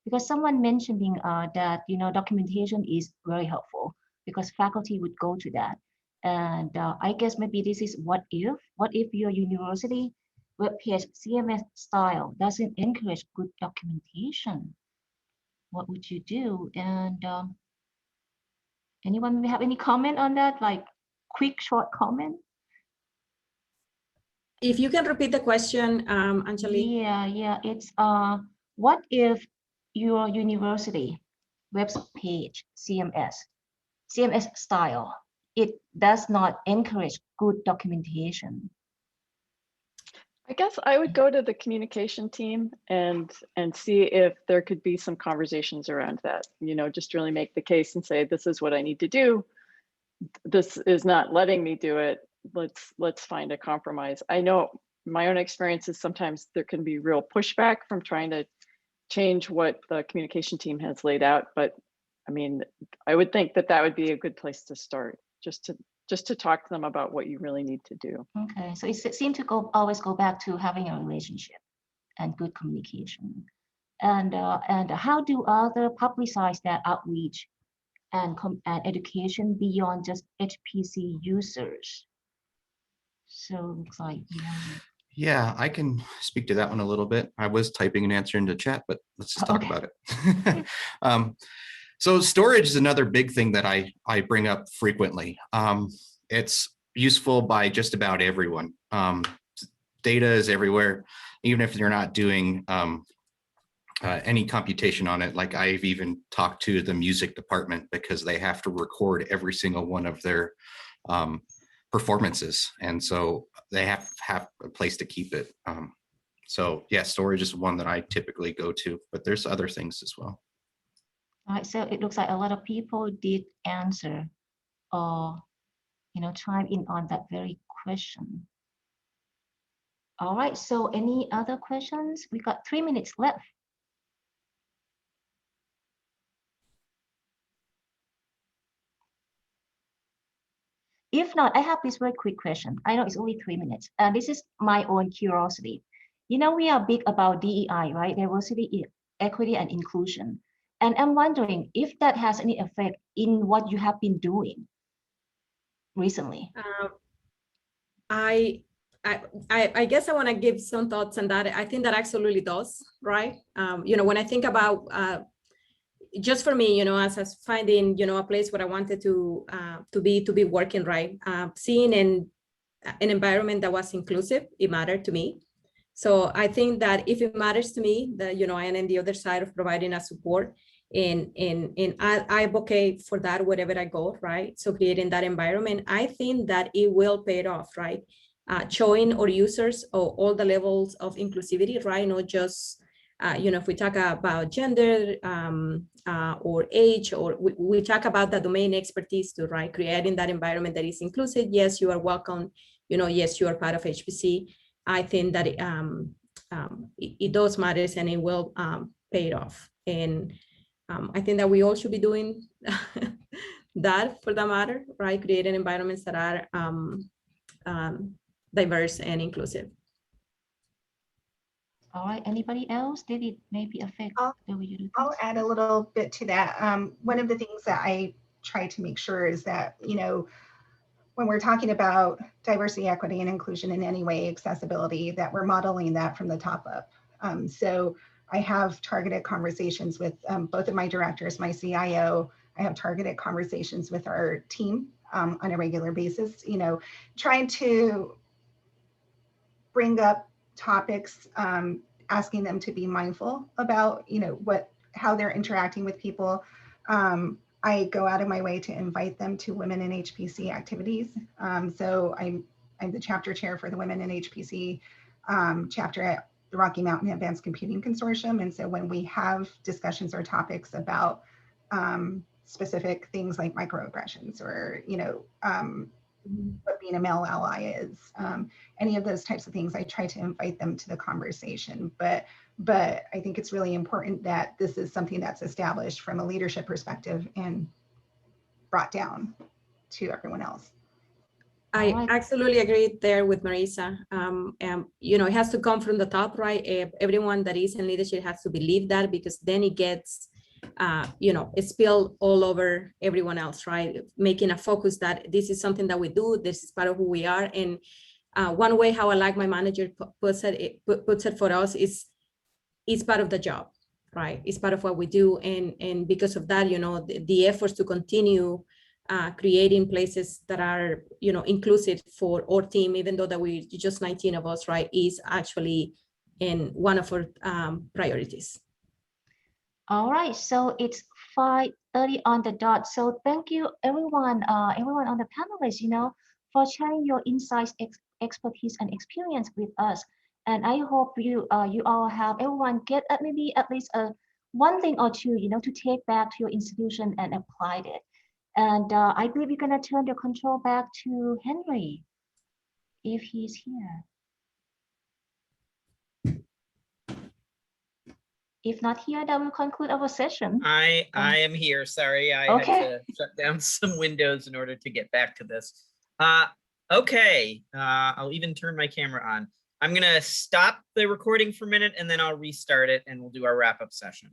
because someone mentioning that, documentation is very helpful because faculty would go to that. And I guess maybe this is what if your university webpage CMS style doesn't encourage good documentation? What would you do? And anyone have any comment on that? Like quick, short comment? If you can repeat the question, Anjali. Yeah. It's what if your university web page CMS style, it does not encourage good documentation? I guess I would go to the communication team and see if there could be some conversations around that, just really make the case and say, this is what I need to do. This is not letting me do it. Let's find a compromise. I know my own experience is sometimes there can be real pushback from trying to change what the communication team has laid out. But I mean, I would think that would be a good place to start, just to talk to them about what you really need to do. Okay, so it seems to always go back to having a relationship and good communication. And how do others publicize that outreach and education beyond just HPC users? So it looks like, Yeah, I can speak to that one a little bit. I was typing an answer into chat, but let's just talk about it. So storage is another big thing that I bring up frequently. It's useful by just about everyone. Data is everywhere, even if you're not doing any computation on it. Like I've even talked to the music department because they have to record every single one of their performances. And so they have a place to keep it. So yeah, storage is one that I typically go to, but there's other things as well. all right, so it looks like a lot of people did answer or chime in on that very question. All right, so any other questions? We got 3 minutes left. If not, I have this very quick question. I know it's only 3 minutes. This is my own curiosity. We are big about DEI, right? Diversity, equity, and inclusion. And I'm wondering if that has any effect in what you have been doing recently. I guess I want to give some thoughts on that. I think that absolutely does, right? When I think about just for me, as finding, a place where I wanted to be working, right? Seeing an environment that was inclusive, it mattered to me. So I think that if it matters to me, that I am on the other side of providing a support, and I advocate for that wherever I go, right? So creating that environment, I think that it will pay it off, right? Showing our users all the levels of inclusivity, right? Not just if we talk about gender or age, or we talk about the domain expertise too, right? Creating that environment that is inclusive. Yes, you are welcome. Yes, you are part of HPC. I think that it does matter, and it will pay it off. And I think that we all should be doing that for that matter, right? Creating environments that are diverse and inclusive. All right, anybody else? Did it maybe affect the way you do things? I'll add a little bit to that. One of the things that I try to make sure is that, when we're talking about diversity, equity, and inclusion in any way, accessibility, that we're modeling that from the top up. So I have targeted conversations with both of my directors, my CIO. I have targeted conversations with our team on a regular basis, trying to bring up topics, asking them to be mindful about, how they're interacting with people, I go out of my way to invite them to Women in HPC activities. So I'm the chapter chair for the Women in HPC chapter at the Rocky Mountain Advanced Computing Consortium. And so when we have discussions or topics about specific things like microaggressions or, what being a male ally is, any of those types of things, I try to invite them to the conversation. But I think it's really important that this is something that's established from a leadership perspective and brought down to everyone else. I absolutely agree there with Marisa. It has to come from the top, right? Everyone that is in leadership has to believe that, because then it gets, it's spilled all over everyone else, right? Making a focus that this is something that we do, this is part of who we are. And one way how I like my manager puts it for us is it's part of the job, right? It's part of what we do. And because of that, the efforts to continue creating places that are, inclusive for our team, even though that we just 19 of us, right, is actually in one of our priorities. All right, so it's 5:30 on the dot. So thank you, everyone on the panelists, for sharing your insights, expertise, and experience with us. And I hope you all have everyone get maybe at least one thing or two, to take back to your institution and apply it. And I believe we're gonna turn the control back to Henry, if he's here. If not here, that will conclude our session. I am here. Sorry, I had to shut down some windows in order to get back to this. Okay, I'll even turn my camera on. I'm gonna stop the recording for a minute and then I'll restart it and we'll do our wrap-up session.